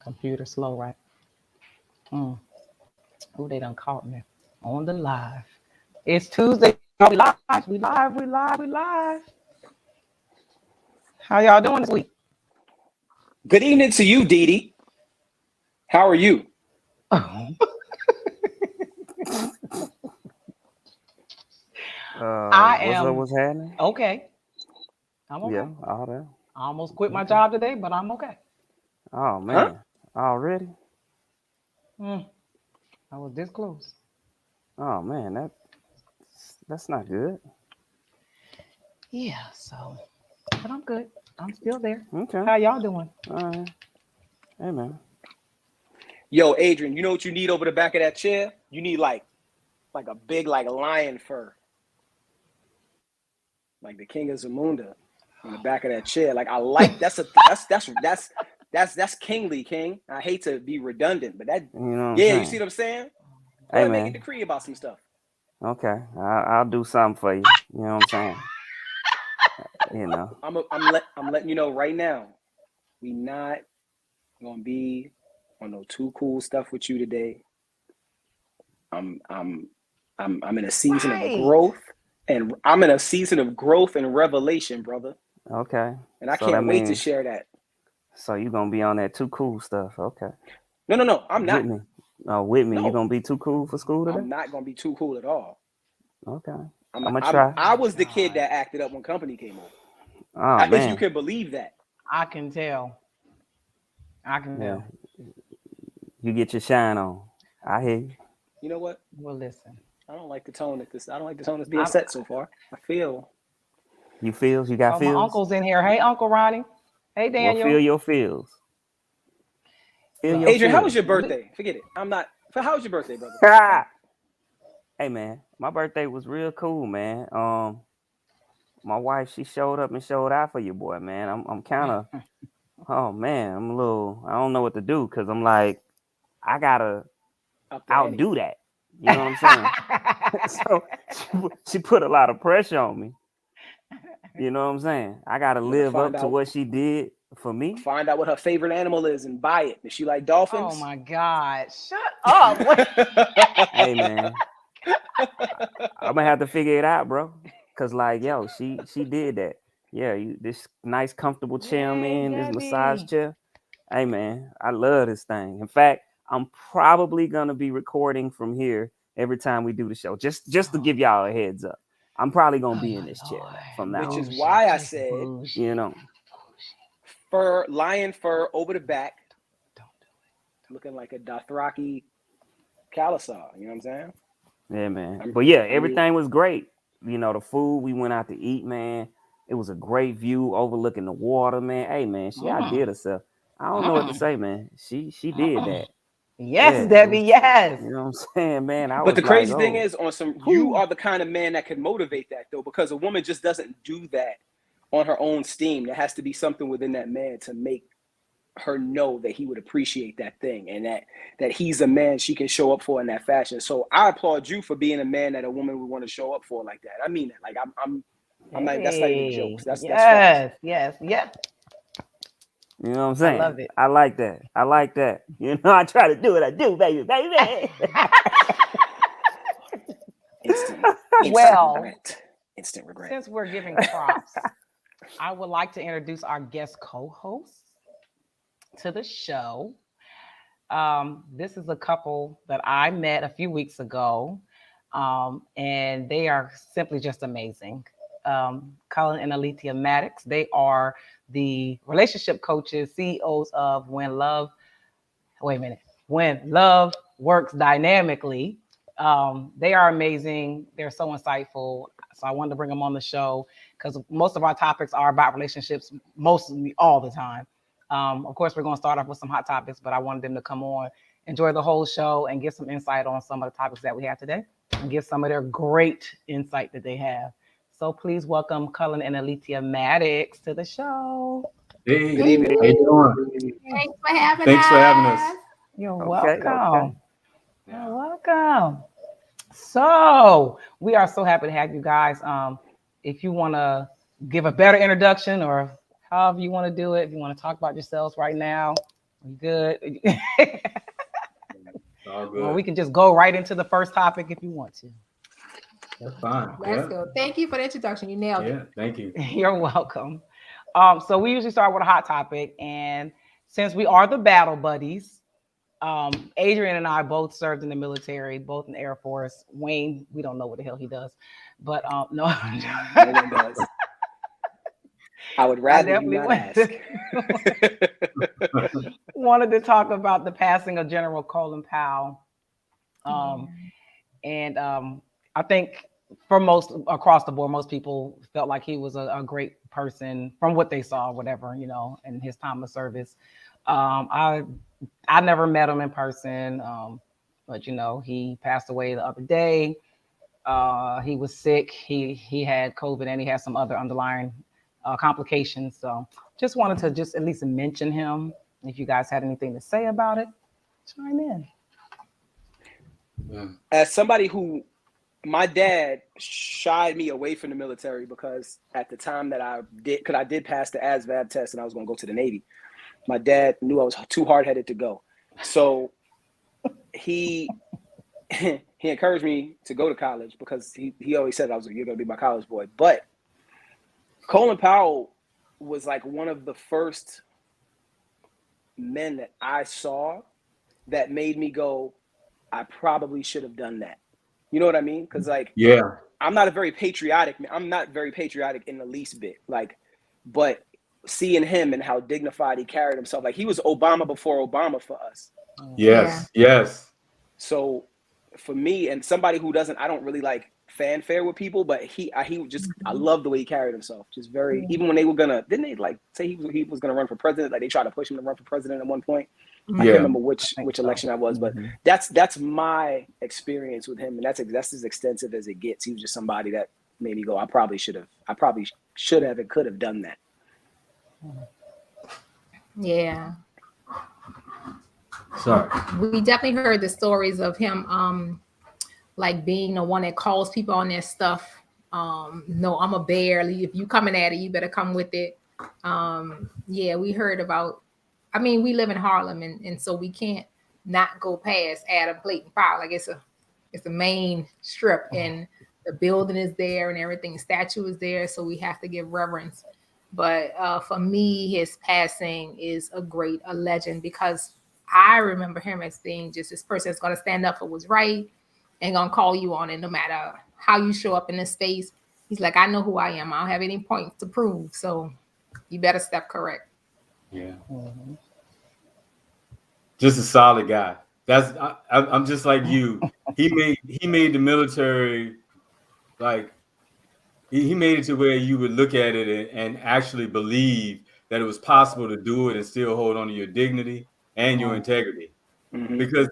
Computer slow, right? Mm. Oh, they done caught me on the live. It's Tuesday. We live. We live. We live. We live. How y'all doing this week? Good evening to you, Dee Dee. How are you? I am. What's happening? Okay. I'm okay. Yeah, all that. I almost quit my job today, but I'm okay. Oh man, already? I was this close. Oh man, that's not good. Yeah. So, but I'm good. I'm still there. Okay. How y'all doing? All right. Hey man. Yo, Adrian, you know what you need over the back of that chair? You need like a big lion fur. Like the King of Zamunda on the back of that chair. Like I like that's kingly, King. I hate to be redundant, but that you see what I'm saying? Go ahead and make a decree about some stuff. Okay, I'll do something for you. You know what I'm saying? I'm letting you know right now. We not gonna be on no too cool stuff with you today. I'm in a season of growth, and I'm in a season of growth and revelation, brother. Okay. And I can't wait to share that. So you're gonna be on that too cool stuff, okay? No, I'm not. With me. With me. No. You gonna be too cool for school today? I'm not gonna be too cool at all. Okay. I'm gonna try. I was the kid that acted up when company came over. Oh man. You can believe that. I can tell. Tell. You get your shine on. I hear you. You know what? Well, listen. I don't like the tone that's being set so far. I feel. You feels? You got feels? My uncle's in here. Hey, Uncle Ronnie. Hey, Daniel. Well, feel your feels. Adrian, how was your birthday? Forget it. How was your birthday, brother? Hey, man. My birthday was real cool, man. My wife, she showed up and showed out for you, boy, man. I'm kind of, oh, man. I'm a little, I don't know what to do because I'm like, I got to outdo that. You know what I'm saying? So she put a lot of pressure on me. You know what I'm saying? I got to live up to what she did for me. Find out what her favorite animal is and buy it. Does she like dolphins? Oh, my God. Shut up. Hey, man. I'm going to have to figure it out, bro. Because, like, yo, she did that. Yeah, this nice, comfortable chair I'm in, this massage chair. Hey, man, I love this thing. In fact, I'm probably going to be recording from here every time we do the show, just to give y'all a heads up. I'm probably going to be in this chair from now on. Which is why I said, you know, lion fur over the back. Don't do it. Looking like a Dothraki Khalasar. You know what I'm saying? Yeah, man. But yeah, everything was great. You know, the food, we went out to eat, man. It was a great view overlooking the water, man. Hey, man, she outdid herself. I don't know what to say, man. She did that. Yes, Debbie, yes. You know what I'm saying, man? But the crazy thing is, you are the kind of man that can motivate that, though, because a woman just doesn't do that on her own steam. There has to be something within that man to make her know that he would appreciate that thing and that he's a man she can show up for in that fashion. So I applaud you for being a man that a woman would want to show up for like that. I mean that. Like I'm like, that's not even jokes. That's facts. Yes. You know what I'm saying? I love it. I like that. You know, I try to do what I do, baby. Instant regret. Since we're giving props, I would like to introduce our guest co-host to the show. This is a couple that I met a few weeks ago, and they are simply just amazing. Cullen and Elitia Maddox. They are the relationship coaches, CEOs of When Love Works Dynamically. They are amazing. They're so insightful. So I wanted to bring them on the show because most of our topics are about relationships, mostly all the time. Of course, we're going to start off with some hot topics, but I wanted them to come on, enjoy the whole show, and give some insight on some of the topics that we have today, and give some of their great insight that they have. So please welcome Cullen and Elitia Maddox to the show. Hey, good evening. How you doing? Thanks for having us. You're welcome. You're welcome. So we are so happy to have you guys. If you want to give a better introduction or however you want to do it, if you want to talk about yourselves right now, We good? All good. Well, we can just go right into the first topic if you want to. That's fine. Let's go. Thank you for the introduction. You nailed it. Yeah, thank you. You're welcome. So we usually start with a hot topic, and since we are the battle buddies, Adrian and I both served in the military, both in the Air Force. Wayne, we don't know what the hell he does, but no. No one does. I would rather you not ask. Wanted to talk about the passing of General Colin Powell. And I think for most across the board, most people felt like he was a great person from what they saw, whatever, you know, in his time of service. I never met him in person, but you know, he passed away the other day. He was sick. He had COVID and he had some other underlying complications. So just wanted to just at least mention him. If you guys had anything to say about it, chime in. As somebody who, my dad shied me away from the military because at the time that I did pass the ASVAB test and I was going to go to the Navy. My dad knew I was too hard-headed to go. So he encouraged me to go to college because he always said you're going to be my college boy. But Colin Powell was like one of the first men that I saw that made me go, I probably should have done that. You know what I mean? Because I'm not very patriotic in the least bit. But seeing him and how dignified he carried himself, like he was Obama before Obama for us. Yes. So for me and somebody who I don't really like fanfare with people, but I love the way he carried himself. Just very, even when they were didn't they like say he was gonna run for president? Like they tried to push him to run for president at one point. I can't remember which election that was, but that's my experience with him, and that's as extensive as it gets. He was just somebody that made me go, I probably should have and could have done that. Yeah. Sorry. We definitely heard the stories of him like being the one that calls people on their stuff. No, I'm a bear. If you coming at it, you better come with it. We heard about, we live in Harlem and so we can't not go past Adam Clayton Powell. Like it's a main strip and the building is there and everything, statue is there. So we have to give reverence. But for me, his passing is a legend because I remember him as being just this person that's going to stand up for what's right and going to call you on it no matter how you show up in this space. He's like, I know who I am. I don't have any points to prove. So you better step correct. Yeah. Just a solid guy. I'm just like you. He made the military like he made it to where you would look at it and actually believe that it was possible to do it and still hold on to your dignity and your integrity. Mm-hmm. Because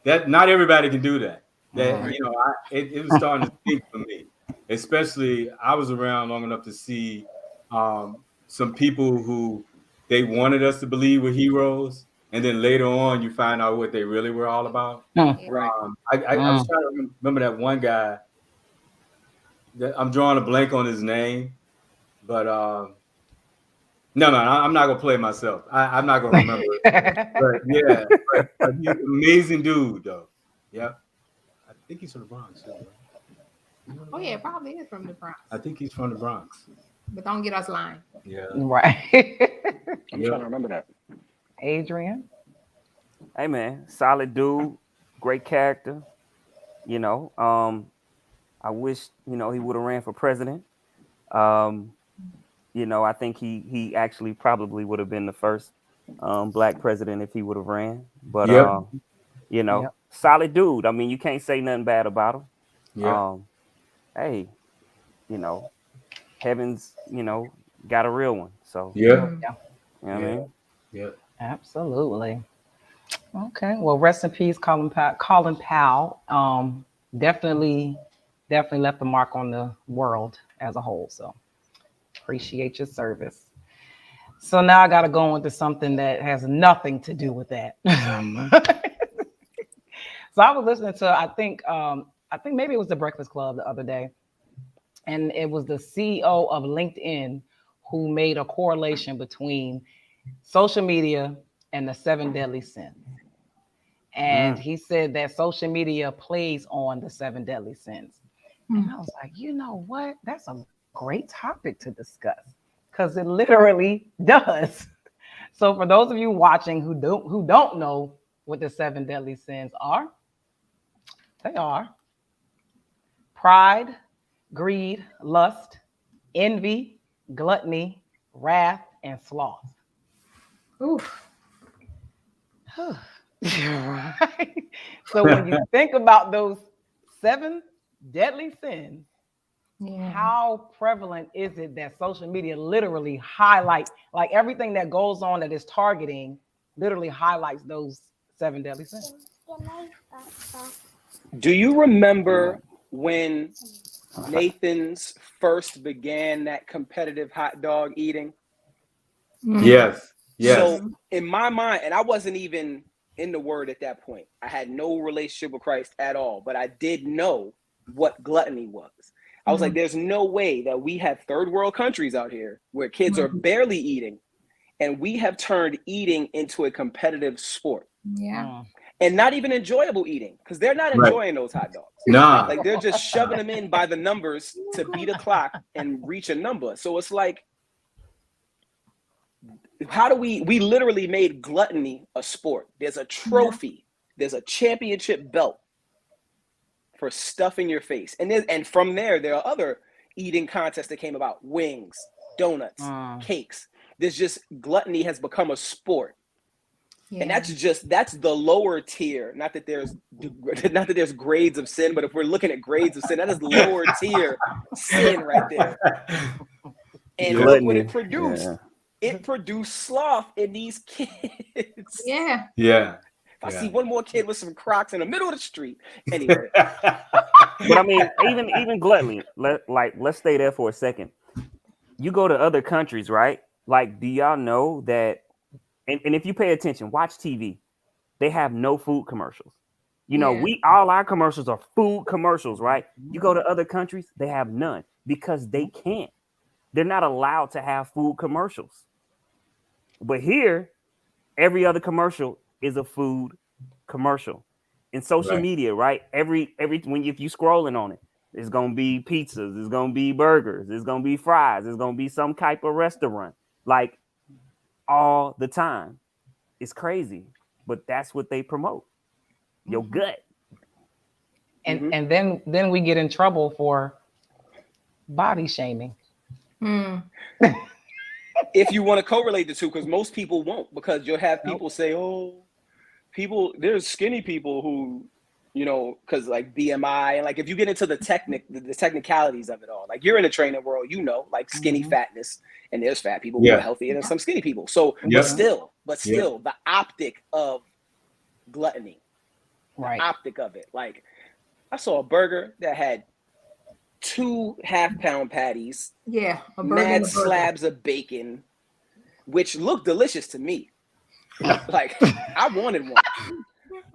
that not everybody can do that. It was starting to think for me. Especially I was around long enough to see some people who they wanted us to believe were heroes, and then later on you find out what they really were all about. Right. I was trying to remember that one guy. I'm drawing a blank on his name, but no, I'm not gonna play myself. I'm not gonna remember it. But he's an amazing dude, though. Yeah, I think he's from the Bronx. Too, right? Yeah, probably is from the Bronx. I think he's from the Bronx. But don't get us lying. Yeah, right. I'm trying to remember that. Adrian. Hey man, solid dude, great character. I wish, he would have ran for president. I think he actually probably would have been the first black president if he would have ran. But solid dude. I mean, you can't say nothing bad about him. Yeah. Hey, heaven's, got a real one. So yeah. You know what I mean? Yeah. Absolutely. Okay. Well, rest in peace, Colin Powell. Definitely left a mark on the world as a whole. So appreciate your service. So now I got to go into something that has nothing to do with that. So I was listening to, I think maybe it was the Breakfast Club the other day, and it was the CEO of LinkedIn who made a correlation between social media and the 7 deadly sins. And he said that social media plays on the 7 deadly sins. And I was like, you know what? That's a great topic to discuss because it literally does. So for those of you watching who don't know what the 7 deadly sins are, they are pride, greed, lust, envy, gluttony, wrath, and sloth. Oof. Right. So when you think about those 7 deadly sins, how prevalent is it that social media literally highlights, like everything that goes on that is targeting, literally highlights those 7 deadly sins? Do you remember when Nathan's first began that competitive hot dog eating? Yes. So in my mind, and I wasn't even in the word at that point. I had no relationship with Christ at all, but I did know what gluttony was. I was like, there's no way that we have third world countries out here where kids are barely eating, and we have turned eating into a competitive sport. Yeah. And not even enjoyable eating, because they're not enjoying those hot dogs. Nah. Like they're just shoving them in by the numbers to beat a clock and reach a number. So it's like, how do we literally made gluttony a sport. There's a trophy, there's a championship belt for stuffing your face. And from there are other eating contests that came about: wings, donuts, cakes. There's just, gluttony has become a sport. And that's the lower tier. Not that there's grades of sin, but if we're looking at grades of sin, that is lower tier sin right there. And look what it produced. It produced sloth in these kids. Yeah. If I see one more kid with some Crocs in the middle of the street, anyway. But I mean, even gluttony. Let's stay there for a second. You go to other countries, right? Like, do y'all know that? And if you pay attention, watch TV. They have no food commercials. You know, all our commercials are food commercials, right? You go to other countries, they have none because they can't. They're not allowed to have food commercials. But here, every other commercial is a food commercial. In social media, right? If you scrolling on it, it's gonna be pizzas, it's gonna be burgers, it's gonna be fries, it's gonna be some type of restaurant, like all the time. It's crazy, but that's what they promote. Your gut. And then we get in trouble for body shaming. If you want to correlate the two, because most people won't, because you'll have people say, there's skinny people who, you know, because like BMI, and like if you get into the technicalities of it all, like you're in the training world, you know, like skinny fatness, and there's fat people who are healthier than some skinny people. So, but still, the optic of gluttony, the optic of it. Like, I saw a burger that had 2 half-pound patties, mad slabs of bacon, which looked delicious to me. Like, I wanted one,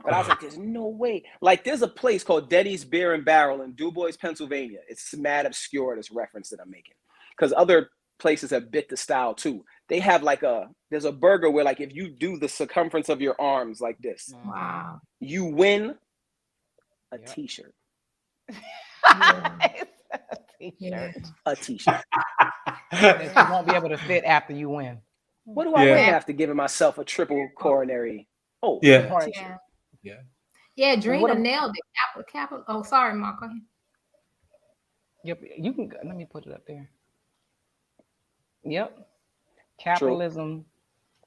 but I was like, there's no way. Like, there's a place called Denny's Beer and Barrel in DuBois, Pennsylvania. It's mad obscure, this reference that I'm making, because other places have bit the style too. They have like there's a burger where, like, if you do the circumference of your arms like this, you win a t-shirt. A t-shirt that you won't be able to fit after you win. What do I win after giving myself a triple coronary? Drina nailed it. Capital. Oh, sorry, Mark. Go ahead. Yep, you can. Let me put it up there. Yep, capitalism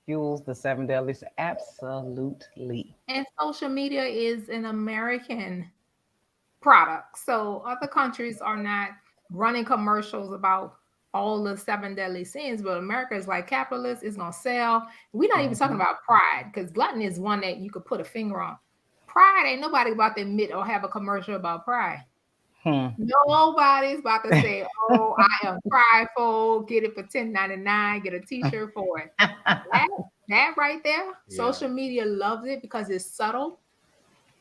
fuels the 7 deadly sins. Absolutely. And social media is an American product, so other countries are not running commercials about all the 7 deadly sins, but America is like, capitalist is gonna sell. We're not even talking about pride, because gluttony is one that you could put a finger on. Pride, ain't nobody about to admit or have a commercial about pride. Nobody's about to say, oh, I am prideful, get it for $10.99, get a t-shirt for it. That right there, social media loves it because it's subtle.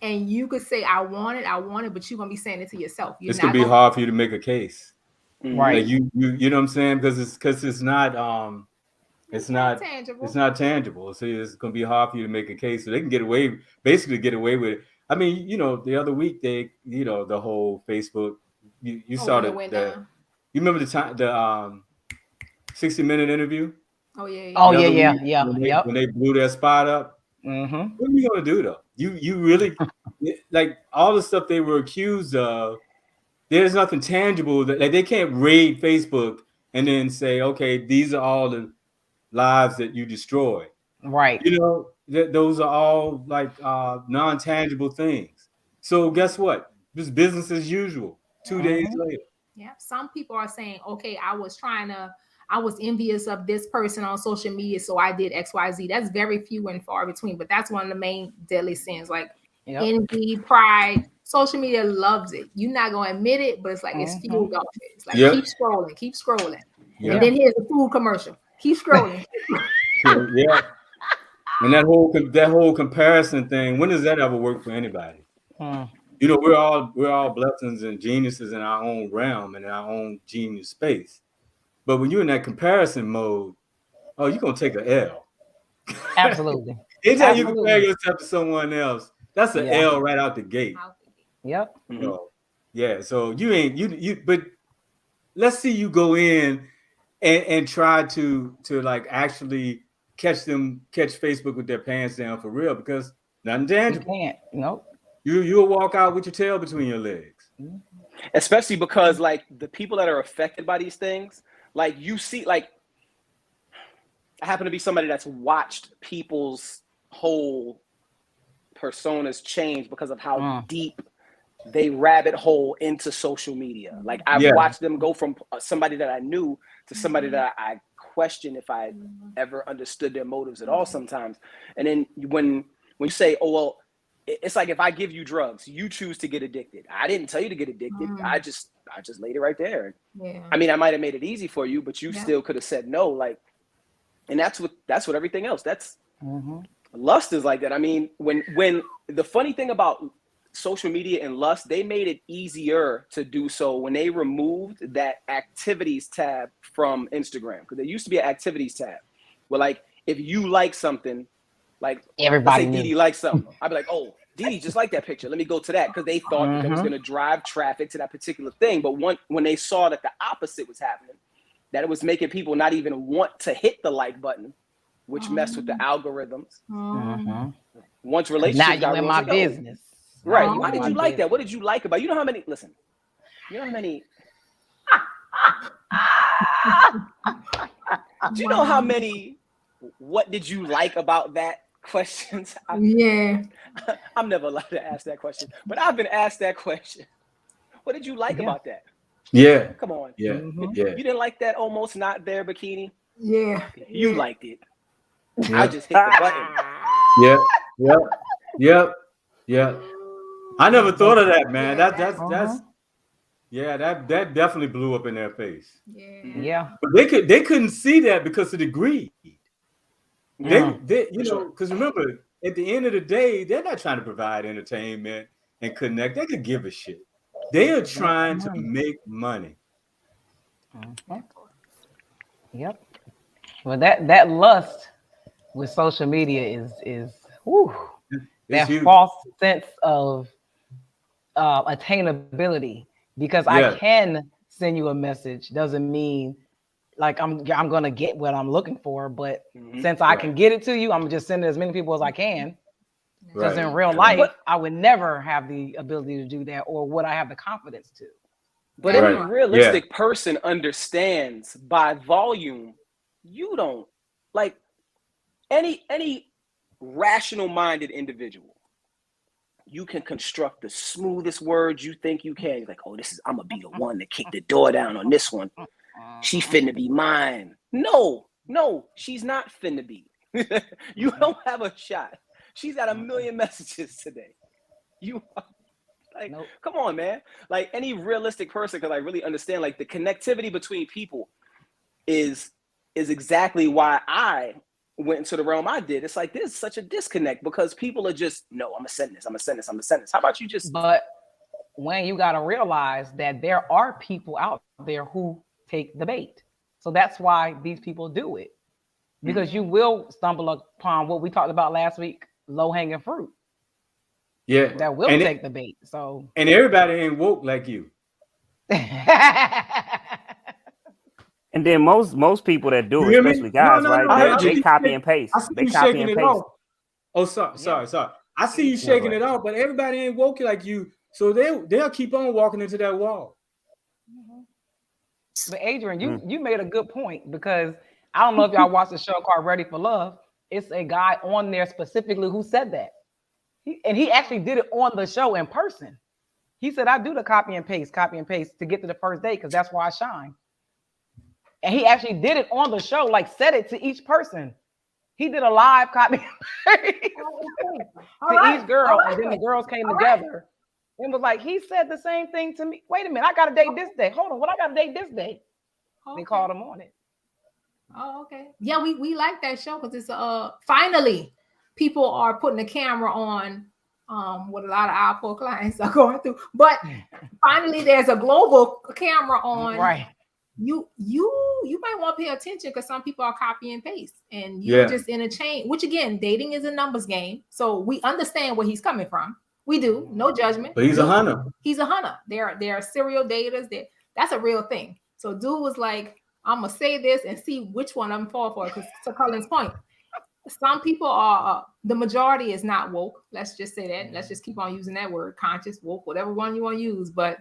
And you could say, I want it, but you're gonna be saying it to yourself. It's gonna be hard for you to make a case. Right. Like you know what I'm saying? Because it's not It's not tangible. It's not tangible. So it's going to be hard for you to make a case. So they can get away with it. I mean, the other week the whole Facebook. You saw the you remember the 60-minute interview? Oh yeah. Oh The other yeah, week yeah. when they blew their spot up. Mm-hmm. What are you going to do though? You really like all the stuff they were accused of. There's nothing tangible that like they can't raid Facebook and then say, okay, these are all the lives that you destroy. Right. Those are all like non-tangible things. So guess what? Just business as usual. 2 days later. Yeah. Some people are saying, okay, I was envious of this person on social media, so I did XYZ. That's very few and far between, but that's one of the main deadly sins, like envy, pride. Social media loves it. You're not gonna admit it, but it's like it's fueled off it. It's like keep scrolling. Yep. And then here's the food commercial. Keep scrolling. Yeah. And that whole comparison thing, when does that ever work for anybody? We're all blessings and geniuses in our own realm and in our own genius space. But when you're in that comparison mode, you're gonna take an L. Absolutely. Anytime you compare yourself to someone else, that's an L right out the gate. Yep. Yeah. So but let's see you go in and try to like actually catch Facebook with their pants down for real, because nothing tangible. You can't. Nope. You'll walk out with your tail between your legs. Especially because like the people that are affected by these things, like you see, like I happen to be somebody that's watched people's whole personas change because of how deep they rabbit hole into social media. Like I've watched them go from somebody that I knew to somebody that I question if I ever understood their motives at all sometimes. And then when you say, oh, well, it's like if I give you drugs, you choose to get addicted. I didn't tell you to get addicted. I just laid it right there. Yeah. I mean, I might have made it easy for you, but you still could have said no. Like, and that's what everything else. That's lust is like that. I mean, when the funny thing about social media and lust, they made it easier to do so when they removed that activities tab from Instagram, because there used to be an activities tab where, like, if you like something, like everybody let's say Didi likes something, I'd be like, oh, Didi just like that picture, let me go to that, because they thought that it was going to drive traffic to that particular thing. But when they saw that the opposite was happening, that it was making people not even want to hit the like button, which messed with the algorithms. Once relationships now you in my business. Right. Why did you like that? What did you like about it? You know how many, listen, you know how many, do you know how many, what did you like about that questions? I'm never allowed to ask that question, but I've been asked that question. What did you like about that? Yeah. Come on. Yeah. You didn't like that almost not there bikini? Yeah. You liked it. I just hit the button. Yeah. I never thought of that, man. That's that definitely blew up in their face. Yeah. But they couldn't see that because of the greed. They because remember, at the end of the day, they're not trying to provide entertainment and connect. They could give a shit. They are trying to make money. Yep. Well, that lust with social media is that huge. False sense of attainability, because I can send you a message doesn't mean like I'm gonna get what I'm looking for, but since I can get it to you, I'm gonna just send it as many people as I can. Because in real life, I would never have the ability to do that, or would I have the confidence to? But any realistic person understands by volume, you don't, like any rational-minded individual, you can construct the smoothest words you think you can. You're like, oh, I'm gonna be the one to kick the door down on this one. She finna be mine. No, she's not finna be. You don't have a shot. She's got 1 million messages today. You like, come on, man. Like any realistic person, because I really understand, like the connectivity between people is exactly why I went into the realm I did. It's like there's such a disconnect because people are just, no, I'm gonna send this. How about you just? But when you gotta realize that there are people out there who take the bait, so that's why these people do it. because you will stumble upon what we talked about last week, low-hanging fruit. Yeah. That will take the bait. So and everybody ain't woke like you. And then most people that do, You hear me? especially guys, No, right? They copy and paste. I see They you copy shaking and it paste. off. Oh, sorry. I see you shaking it off, but everybody ain't woke like you, so they'll keep on walking into that wall. But Adrian, you made a good point, because I don't know if y'all watched the show called Ready for Love. It's a guy on there specifically who said that. He actually did it on the show in person. He said, I do the copy and paste to get to the first date, because that's why I shine. And he actually did it on the show, like said it to each person. He did a live copy and paste to each girl, and then the girls came together and was like, he said the same thing to me. Wait a minute, I got to date this day. Hold on, what I got to date this day? They called him on it. Oh, okay. Yeah, we like that show because it's finally people are putting the camera on what a lot of our poor clients are going through. But finally there's a global camera on. Right. You might want to pay attention, because some people are copy and paste, and you're just in a chain, which again, dating is a numbers game. So we understand where he's coming from. We do, no judgment. But he's a hunter. He's a hunter. There are serial daters. That's a real thing. So dude was like, I'm gonna say this and see which one I'm fall for. Because to Colin's point, some people are the majority is not woke. Let's just say that. Let's just keep on using that word, conscious, woke, whatever one you want to use. But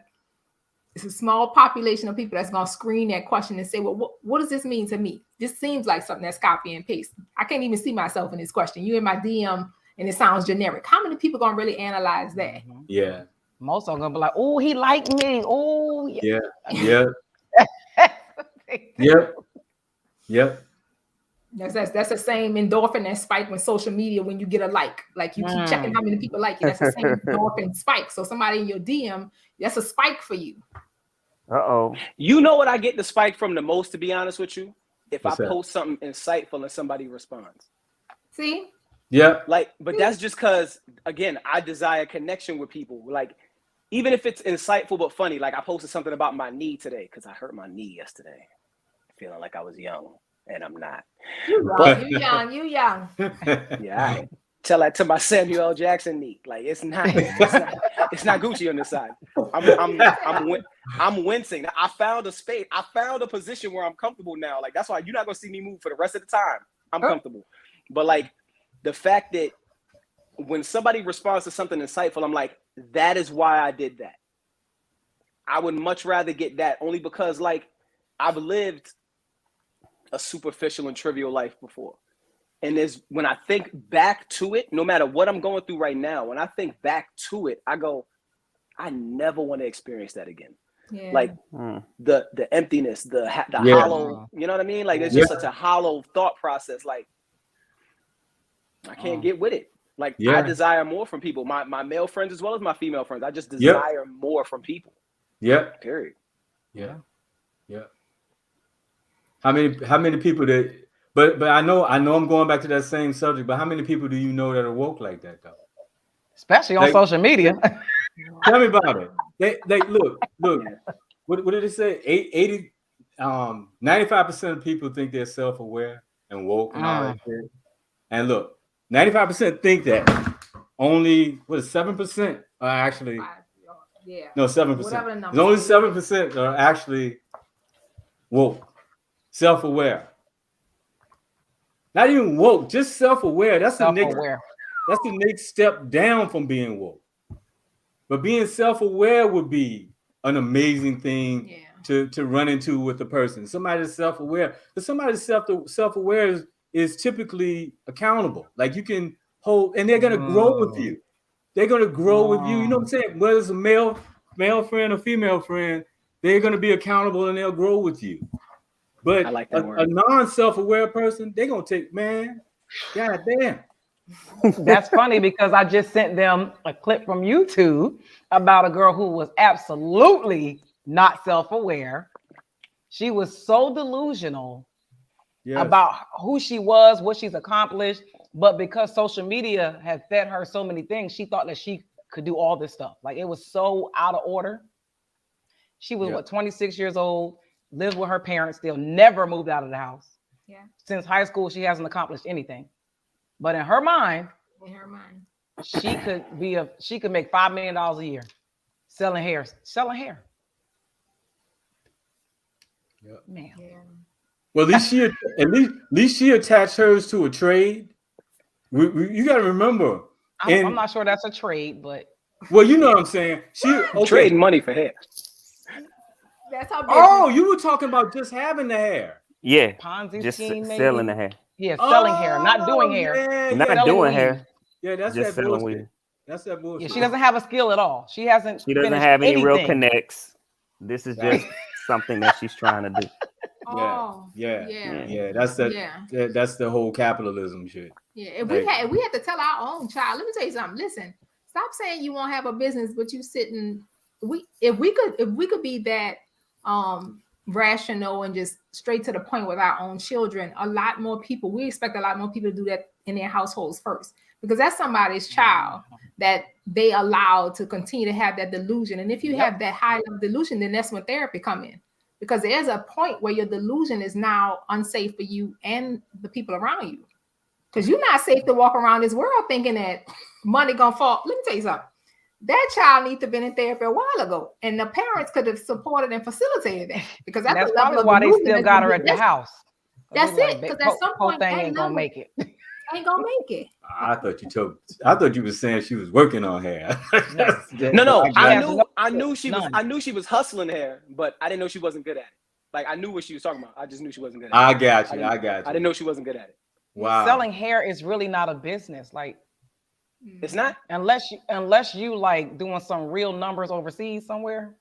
it's a small population of people that's gonna screen that question and say, well, what does this mean to me? This seems like something that's copy and paste. I can't even see myself in this question. You in my DM and it sounds generic. How many people gonna really analyze that? Yeah. Most are gonna be like, oh, he liked me. Oh, yeah. Yep. That's the same endorphin that spike when social media, when you get a like you keep checking how many people like you. That's the same endorphin spike. So somebody in your DM, that's a spike for you. You know what I get the spike from the most, to be honest with you? If I post something insightful and somebody responds. See? Yeah. But that's just because, again, I desire connection with people. Like, even if it's insightful but funny, like I posted something about my knee today because I hurt my knee yesterday, feeling like I was young, and I'm not. You young. Yeah, I tell that to my Samuel L. Jackson knee. Like it's not Gucci on this side. I'm wincing. I found a space. I found a position where I'm comfortable now. Like that's why you're not gonna see me move for the rest of the time. I'm comfortable. But like the fact that when somebody responds to something insightful, I'm like, that is why I did that. I would much rather get that, only because like I've lived a superficial and trivial life before. And when I think back to it, no matter what I'm going through right now, when I think back to it, I go, I never want to experience that again. Yeah. Like the emptiness, the hollow, you know what I mean? Like it's just such a hollow thought process. Like I can't get with it. Like I desire more from people, my male friends as well as my female friends. I just desire more from people. Yeah. Period. Yeah. How many people that? But I know I'm going back to that same subject. But how many people do you know that are woke like that though? Especially on social media. Tell me about it. They look. What did it say? 95% of people think they're self-aware and woke and all that shit. And look, 95% think that. Only 7% are actually. No, 7%. There's only 7% are actually woke, self-aware. Not even woke, just self-aware. That's the next step down from being woke. But being self-aware would be an amazing thing to run into with a person. Somebody that's self-aware. But somebody that's self-aware is typically accountable. Like you can hold, and they're gonna grow with you. They're gonna grow with you. You know what I'm saying? Whether it's a male friend or female friend, they're gonna be accountable and they'll grow with you. But I like a non-self-aware person, they're gonna take, man, god damn. That's funny because I just sent them a clip from YouTube about a girl who was absolutely not self-aware. She was so delusional about who she was, what she's accomplished, but because social media had fed her so many things, she thought that she could do all this stuff. Like it was so out of order. She was 26 years old, lived with her parents still, never moved out of the house. Yeah. Since high school, she hasn't accomplished anything. But in her mind, she could make $5 million a year selling hair. Yep. Man. Yeah. Well, at least she attached hers to a trade. You got to remember. I'm not sure that's a trade, but well, you know what I'm saying. Trading money for hair. That's how. Oh, you were talking about just having the hair. Yeah, Ponzi just scheme, maybe? selling the hair. Yeah, selling hair, not doing hair. Yeah, Not selling doing weed. hair. Yeah, that's just that selling bullshit. weed. That's that bullshit. Yeah, she doesn't have a skill at all. She doesn't have any real anything. connects. This is just something that she's trying to do. Yeah. That's the whole capitalism shit. Yeah, if we had to tell our own child, let me tell you something. Listen, stop saying you won't have a business, but you sitting. If we could be that rational and just straight to the point with our own children, we expect a lot more people to do that in their households first, because that's somebody's child that they allow to continue to have that delusion. And if you have that high level delusion, then that's when therapy come in, because there's a point where your delusion is now unsafe for you and the people around you, because you're not safe to walk around this world thinking that money gonna fall. Let me tell you something. That child needs to have been in therapy a while ago, and the parents could have supported and facilitated that, because that's probably why they still got her at the house. That's it, because at some point thing ain't gonna make it. Ain't gonna make it. I thought you were saying she was working on hair. No. I knew she was hustling hair, but I didn't know she wasn't good at it. Like, I knew what she was talking about. I just knew she wasn't good at it. I got you. I didn't know she wasn't good at it. Wow. Selling hair is really not a business. Like, it's not, unless you like doing some real numbers overseas somewhere.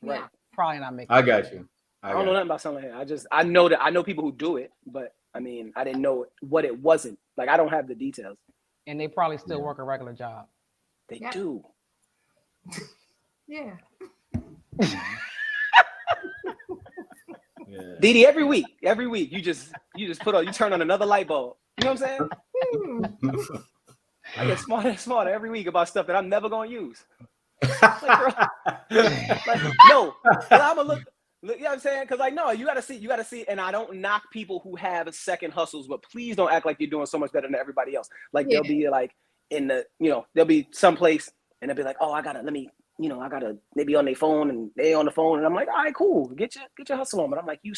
Right. Probably not making. I got you. I don't know nothing about selling hair. I know people who do it, but I mean, I didn't know what it wasn't. Like, I don't have the details. And they probably still work a regular job. They do. Yeah. Didi, every week, you just you turn on another light bulb. You know what I'm saying? I get smarter and smarter every week about stuff that I'm never gonna use. I'm gonna look. You know what I'm saying? Because you gotta see. And I don't knock people who have second hustles, but please don't act like you're doing so much better than everybody else. Like, they'll be like they'll be someplace and they'll be like, oh, I gotta maybe on their phone, and they on the phone, and I'm like, all right, cool, get your hustle on. But I'm like, you're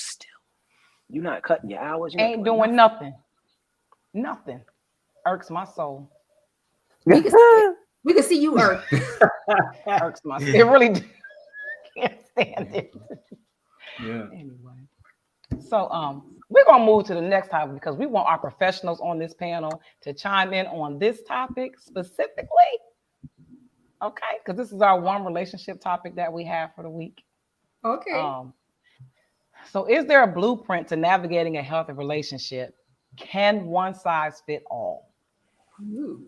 not cutting your hours. Ain't doing nothing. Nothing. Irks my soul. We can see you irk. Irks my soul. It really can't stand it. Yeah. Anyway, so we're gonna move to the next topic, because we want our professionals on this panel to chime in on this topic specifically. Okay, because this is our one relationship topic that we have for the week. Okay. So is there a blueprint to navigating a healthy relationship? Can one size fit all? Ooh.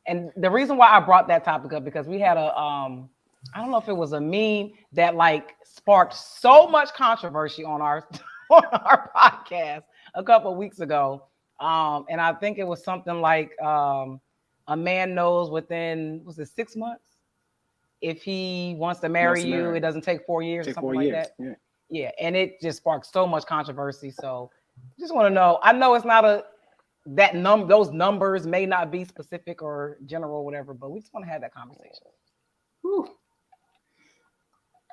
And the reason why I brought that topic up, because we had I don't know if it was a meme that like sparked so much controversy on our podcast a couple of weeks ago. And I think it was something like a man knows within, was it 6 months? If he wants to marry you, it doesn't take 4 years or something like that. Yeah. And it just sparked so much controversy. So just want to know, I know it's not those numbers may not be specific or general or whatever, but we just want to have that conversation. Whew.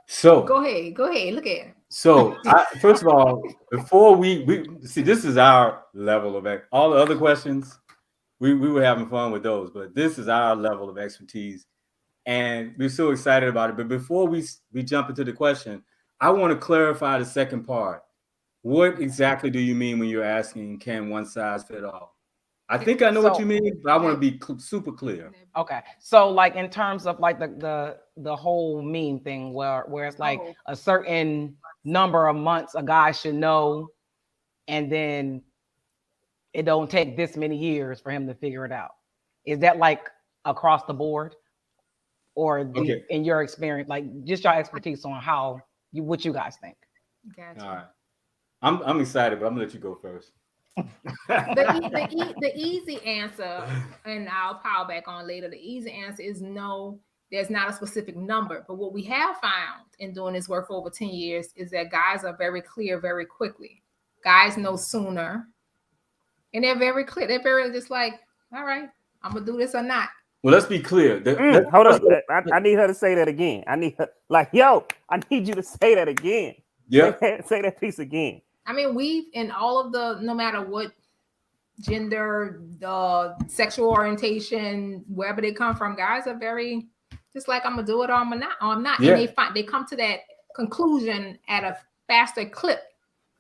So go ahead, look at it. So first of all, before we see, this is our level of all the other questions, we were having fun with those, but this is our level of expertise, and we're so excited about it. But before we jump into the question, I want to clarify the second part. What exactly do you mean when you're asking, can one size fit all? I think I know what you mean, but I want to be super clear. Okay, so like in terms of like the whole meme thing, where it's like a certain number of months a guy should know, and then it don't take this many years for him to figure it out. Is that like across the board, or in your experience, like just your expertise on what you guys think? Gotcha. All right, I'm excited, but I'm gonna let you go first. The easy answer, and I'll pile back on later. The easy answer is no. There's not a specific number, but what we have found in doing this work for over 10 years is that guys are very clear very quickly. Guys know sooner And they're very clear. They're very just like, all right, I'm gonna do this or not. Well, let's be clear. Hold on. I need her to say that again. I need her, like, yo, I need you to say that again. Yeah. Say that piece again. I mean, we've in all of the, no matter what gender, sexual orientation, wherever they come from, guys are very just like, I'm gonna do it or I'm not. Yeah. And they come to that conclusion at a faster clip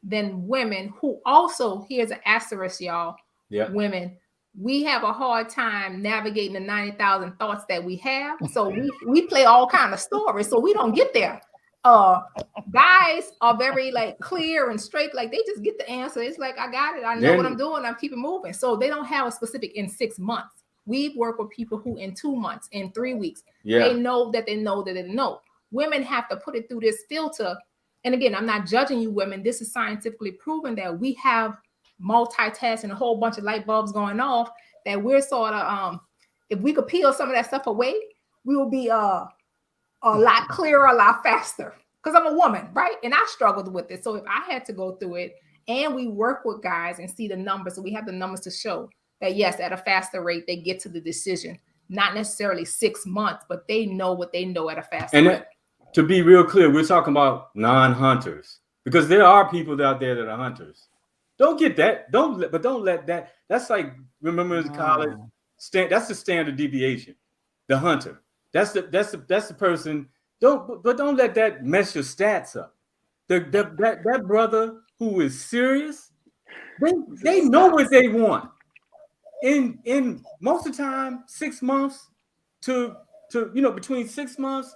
than women, who also, here's an asterisk, y'all. Yeah. Women, we have a hard time navigating the 90,000 thoughts that we have. So we play all kind of stories, so we don't get there. Guys are very like clear and straight, like they just get the answer. It's like, I got it, I know what I'm doing, I'm keeping moving. So they don't have a specific in 6 months. We've worked with people who in 2 months, in 3 weeks, they know that they know that they know. Women have to put it through this filter. And again, I'm not judging you women. This is scientifically proven that we have multitasking, a whole bunch of light bulbs going off, that we're sort of, if we could peel some of that stuff away, we will be a lot clearer, a lot faster. Because I'm a woman, right? And I struggled with it. So if I had to go through it, and we work with guys and see the numbers, so we have the numbers to show that yes, at a faster rate, they get to the decision. Not necessarily 6 months, but they know what they know at a faster rate. To be real clear, we're talking about non-hunters, because there are people out there that are hunters. Don't get that. Don't let that. That's like, remember in college, that's the standard deviation. The hunter. That's the person. Don't let that mess your stats up. That brother who is serious, they know what they want. In most of the time, 6 months to between 6 months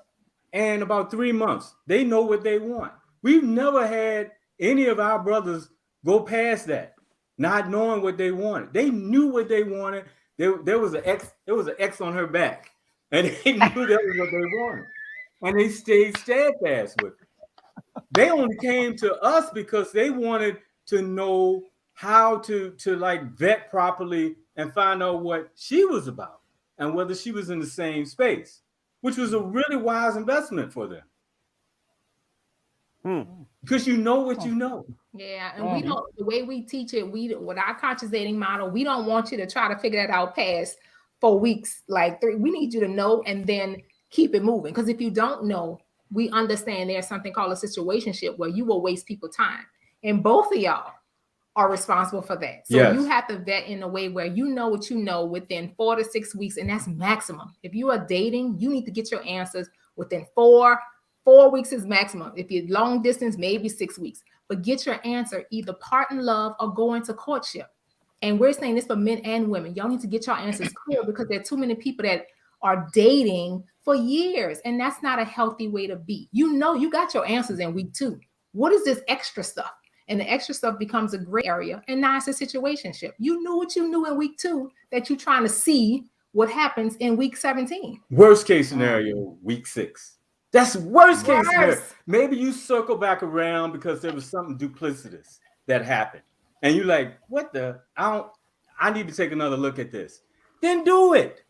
and about 3 months, they know what they want. We've never had any of our brothers go past that, not knowing what they wanted. They knew what they wanted. There was an X on her back, and they knew that was what they wanted, and they stayed steadfast with it. They only came to us because they wanted to know how to like vet properly and find out what she was about and whether she was in the same space, which was a really wise investment for them. Because you know what you know. Yeah, and we don't, the way we teach it, with our conscious dating model, we don't want you to try to figure that out past 4 weeks, like 3. We need you to know and then keep it moving. Because if you don't know, we understand there's something called a situationship where you will waste people's time. And both of y'all are responsible for that. So you have to vet in a way where you know what you know within 4 to 6 weeks, and that's maximum. If you are dating, you need to get your answers within 4 weeks is maximum. If you're long distance, maybe 6 weeks. But get your answer, either part in love or go into courtship. And we're saying this for men and women. Y'all need to get your answers clear, because there are too many people that are dating for years, and that's not a healthy way to be. You know, you got your answers in week 2. What is this extra stuff? And the extra stuff becomes a gray area, and now it's a situationship. You knew what you knew in week 2 that you're trying to see what happens in week 17. Worst case scenario, week 6. That's worst case scenario. Maybe you circle back around because there was something duplicitous that happened, and you're like, "What the? I need to take another look at this." Then do it.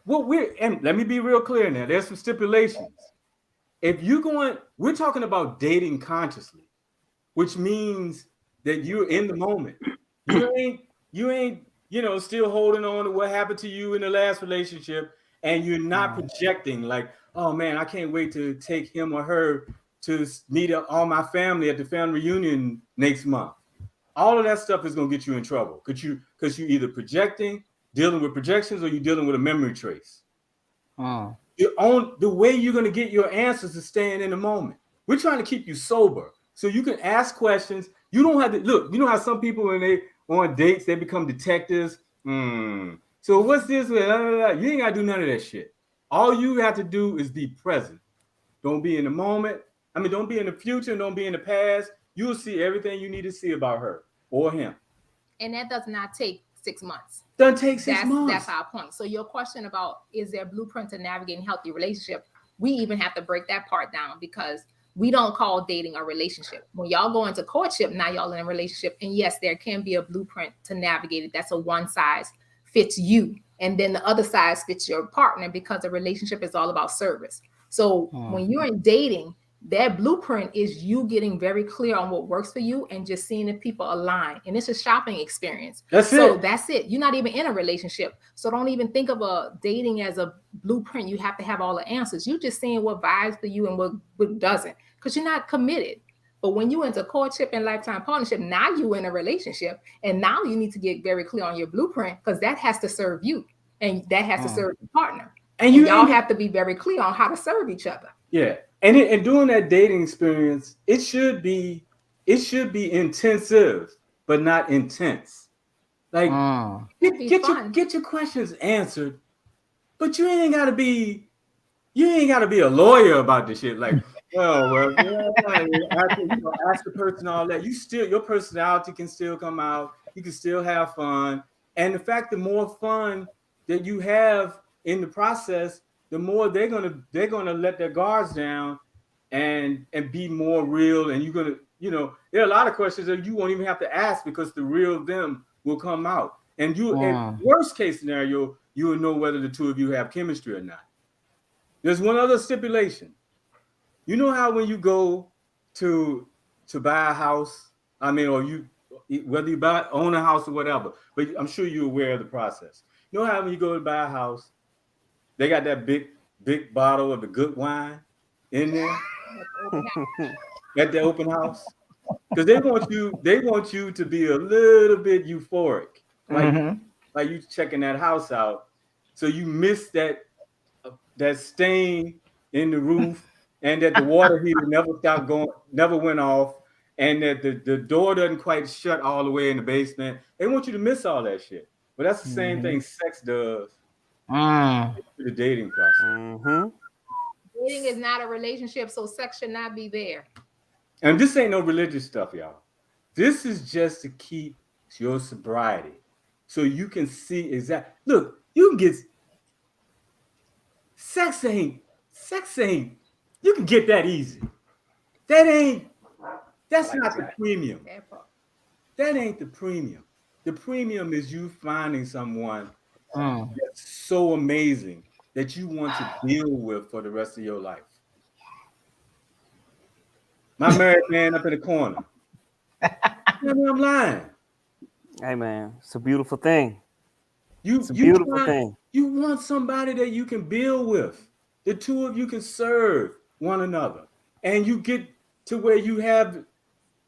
Well, and let me be real clear now. There's some stipulations. If you're going, we're talking about dating consciously, which means that you're in the moment. You ain't, still holding on to what happened to you in the last relationship, and you're not projecting like, oh man, I can't wait to take him or her to meet all my family at the family reunion next month. All of that stuff is gonna get you in trouble because you either dealing with projections, or you're dealing with a memory trace. The way you're gonna get your answers is staying in the moment. We're trying to keep you sober so you can ask questions. You don't have to look. You know how some people, when they on dates, they become detectives. So what's this? You ain't gotta do none of that shit. All you have to do is be present. Don't be in the moment. I mean, don't be in the future. Don't be in the past. You'll see everything you need to see about her or him. And that does not take 6 months. Doesn't take 6 months. That's our point. So your question about, is there a blueprint to navigating healthy relationship? We even have to break that part down, because we don't call dating a relationship. When y'all go into courtship, now y'all in a relationship. And yes, there can be a blueprint to navigate it. That's a one size fits you. And then the other side fits your partner, because a relationship is all about service. So when you're in dating, That blueprint is you getting very clear on what works for you and just seeing if people align. And it's a shopping experience. That's it. You're not even in a relationship. So don't even think of a dating as a blueprint. You have to have all the answers. You're just seeing what vibes for you and what doesn't, because you're not committed. But when you enter courtship and lifetime partnership, now you're in a relationship. And now you need to get very clear on your blueprint, because that has to serve you and that has to serve your partner. And y'all have to be very clear on how to serve each other. Yeah. And during that dating experience, it should be intensive, but not intense. Like get your questions answered, but you ain't gotta be a lawyer about this shit. Like, ask the person all that. Your personality can still come out. You can still have fun. And the fact, the more fun that you have in the process, the more they're gonna let their guards down and be more real. And you're gonna, there are a lot of questions that you won't even have to ask, because the real them will come out. And in worst case scenario, you will know whether the two of you have chemistry or not. There's one other stipulation. You know how when you go to buy a house, or whether you own a house or whatever, but I'm sure you're aware of the process. You know how when you go to buy a house, they got that big bottle of the good wine in there at the open house, because they want you to be a little bit euphoric, like you checking that house out, so you miss that stain in the roof, and that the water heater never went off, and that the door doesn't quite shut all the way in the basement. They want you to miss all that shit. But that's the same thing sex does to the dating process. Dating is not a relationship, so sex should not be there. And this ain't no religious stuff, y'all. This is just to keep your sobriety, so you can see exactly. Look, you can get sex ain't. You can get that easy. That's not the premium. That ain't the premium. The premium is you finding someone that's so amazing that you want to deal with for the rest of your life. My married man up in the corner. I'm lying. Hey man, it's a beautiful thing. It's a beautiful thing. You want somebody that you can build with. The two of you can serve one another, and you get to where you have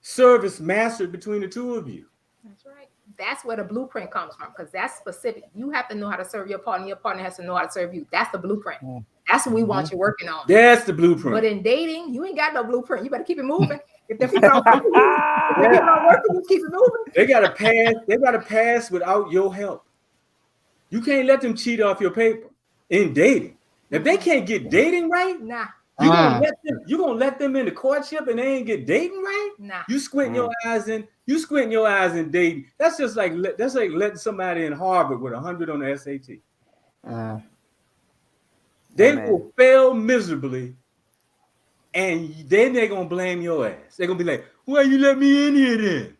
service mastered between the two of you. That's right. That's where the blueprint comes from, because that's specific. You have to know how to serve your partner. Your partner has to know how to serve you. That's the blueprint. That's what we want you working on. That's the blueprint. But in dating, you ain't got no blueprint. You better keep it moving. If the people don't work, you keep it moving. They gotta pass without your help. You can't let them cheat off your paper in dating. If they can't get dating right, you're gonna let them into courtship and they ain't get dating right. Nah. You squinting your eyes in dating. That's like letting somebody in Harvard with 100 on the SAT. They will fail miserably, and then they're gonna blame your ass. They're gonna be like, "Why you let me in here then?"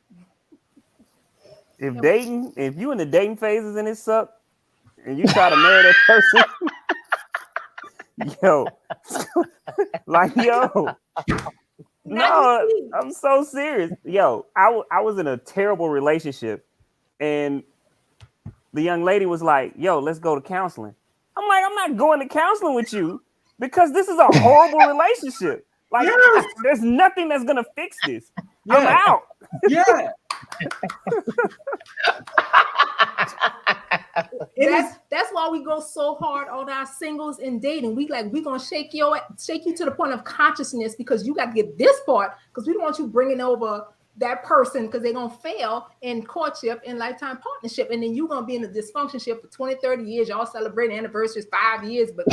If you in the dating phases and it sucks, and you try to marry that person, no, I'm so serious. I was in a terrible relationship, and the young lady was like, let's go to counseling. I'm like, I'm not going to counseling with you, because this is a horrible relationship. Like, there's nothing that's gonna fix this. I'm out. Yeah. That's why we go so hard on our singles and dating. We gonna shake you to the point of consciousness, because you got to get this part, because we don't want you bringing over that person, because they're gonna fail in courtship and lifetime partnership, and then you're gonna be in a dysfunctionship for 20-30 years. Y'all celebrating anniversaries 5 years, but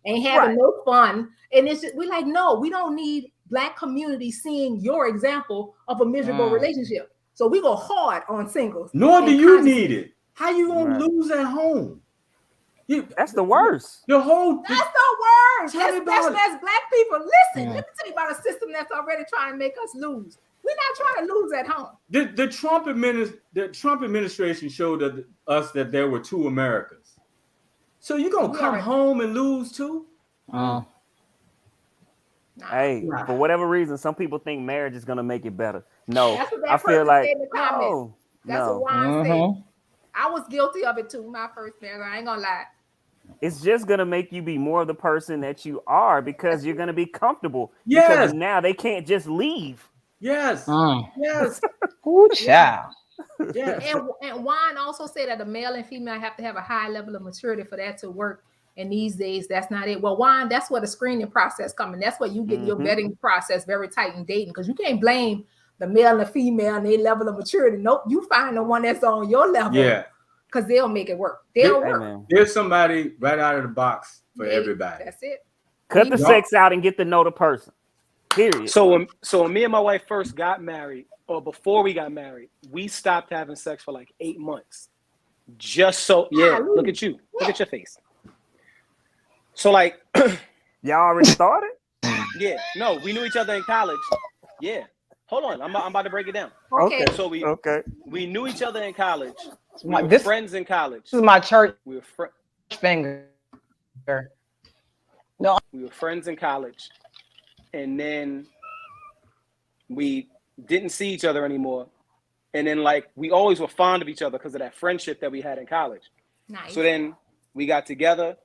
ain't having no fun. And it's just, we're like, no, we don't need Black community seeing your example of a miserable relationship. So we go hard on singles. Nor do you need it. How you gonna lose at home? That's the worst. That's the worst. Especially as Black people. Listen, let me tell you about a system that's already trying to make us lose. We're not trying to lose at home. The Trump administration showed us that there were two Americas. So you're gonna come home and lose too? Hey, Nah. for whatever reason, some people think marriage is gonna make it better. No, That's what that I feel person like said in the comments. no, That's no. what Juan Mhm. said. I was guilty of it too. My first marriage, I ain't gonna lie. It's just gonna make you be more of the person that you are because you're gonna be comfortable. Yes. Because now they can't just leave. Yes. Mm. Yes. Ooh, child. Yes. And Juan also said that the male and female have to have a high level of maturity for that to work. And these days, that's not it. Well, Juan, that's where the screening process coming. That's where you get your vetting process very tight in dating, because you can't blame the male and the female and their level of maturity. Nope, you find the one that's on your level. Yeah. Because they'll make it work. They'll Hey, work. man. There's somebody right out of the box for everybody. That's it. Cut the sex out and get to know the person. Period. So when me and my wife first got married, or before we got married, we stopped having sex for like 8 months. Just so, yeah, look at you. Look at your face. So like, y'all already started? Yeah, no, we knew each other in college. Yeah, hold on, I'm about to break it down. Okay. So we knew each other in college. We were This friends in college. is my church We were finger. we were friends in college, and then we didn't see each other anymore. And then like we always were fond of each other because of that friendship that we had in college. Nice. So then we got together,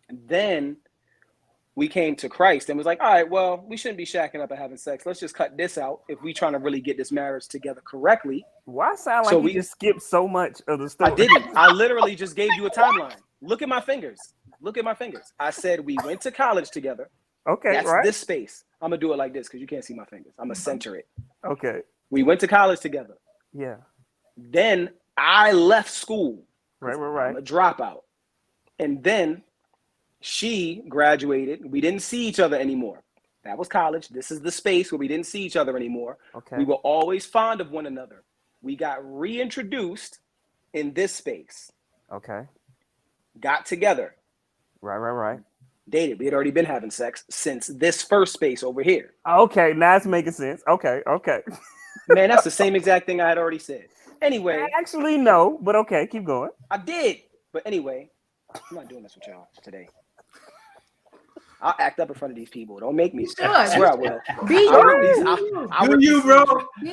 and then we came to Christ and was like, all right, well, we shouldn't be shacking up and having sex. Let's just cut this out if we trying to really get this marriage together correctly. Why sound like you just skipped so much of the story? I didn't. I literally just gave you a timeline. Look at my fingers. Look at my fingers. I said we went to college together. Okay, That's right. this space. I'm going to do it like this because you can't see my fingers. I'm going to center it. Okay. We went to college together. Yeah. Then I left school. Right. I'm a dropout. And then she graduated. We didn't see each other anymore. That was college. This is the space where we didn't see each other anymore. Okay. We were always fond of one another. We got reintroduced in this space. Okay. Got together. Right. Dated. We had already been having sex since this first space over here. Okay, now it's making sense. Okay. Man, that's the same exact thing I had already said. Anyway. Actually, no, but okay, keep going. I did. But anyway, I'm not doing this with y'all today. I'll act up in front of these people. Don't make me. I swear I will.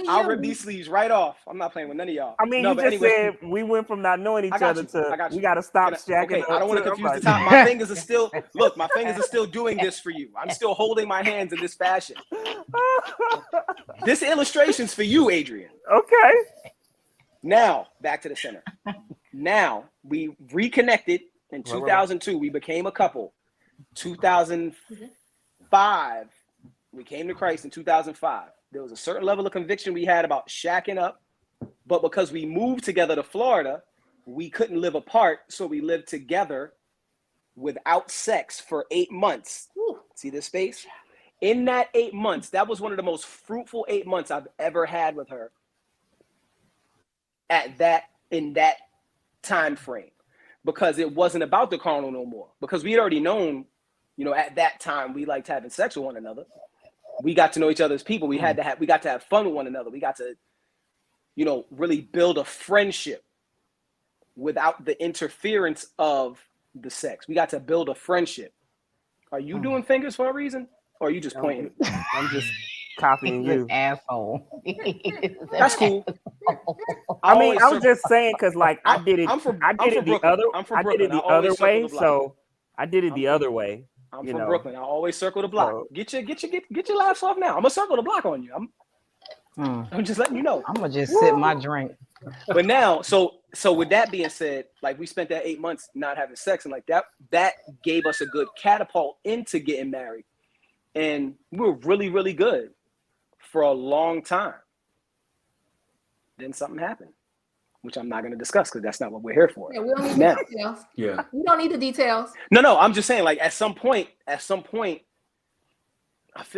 I'll rip these sleeves right off. I'm not playing with none of y'all. I mean, you just said we went from not knowing each other to we got to stop stacking. Okay, I don't want to confuse the top. My fingers are still, look, my fingers are still doing this for you. I'm still holding my hands in this fashion. This illustration's for you, Adrian. Okay. Now, back to the center. Now, we reconnected in 2002. We became a couple. 2005, we came to Christ in 2005. There was a certain level of conviction we had about shacking up, but because we moved together to Florida, we couldn't live apart, so we lived together without sex for 8 months. See this space? In that 8 months, that was one of the most fruitful 8 months I've ever had with her. In that time frame. Because it wasn't about the carnal no more. Because we had already known, at that time we liked having sex with one another. We got to know each other as people. We got to have fun with one another. We got to, really build a friendship without the interference of the sex. We got to build a friendship. Are you doing fingers for a reason? Or are you just pointing? I'm just copying you. Asshole. That's cool. I was just saying because I did it. I did it the other way. So I did it the other way. I'm from Brooklyn. I always circle the block. Get your laughs off now. I'm gonna circle the block on you. I'm just letting you know. I'm gonna just sip my drink. But now, so with that being said, we spent that 8 months not having sex, and that gave us a good catapult into getting married, and we were really, really good for a long time. Then something happened, which I'm not going to discuss because that's not what we're here for. Yeah, we don't need the details. Yeah. We don't need the details. No, I'm just saying, at some point, I feel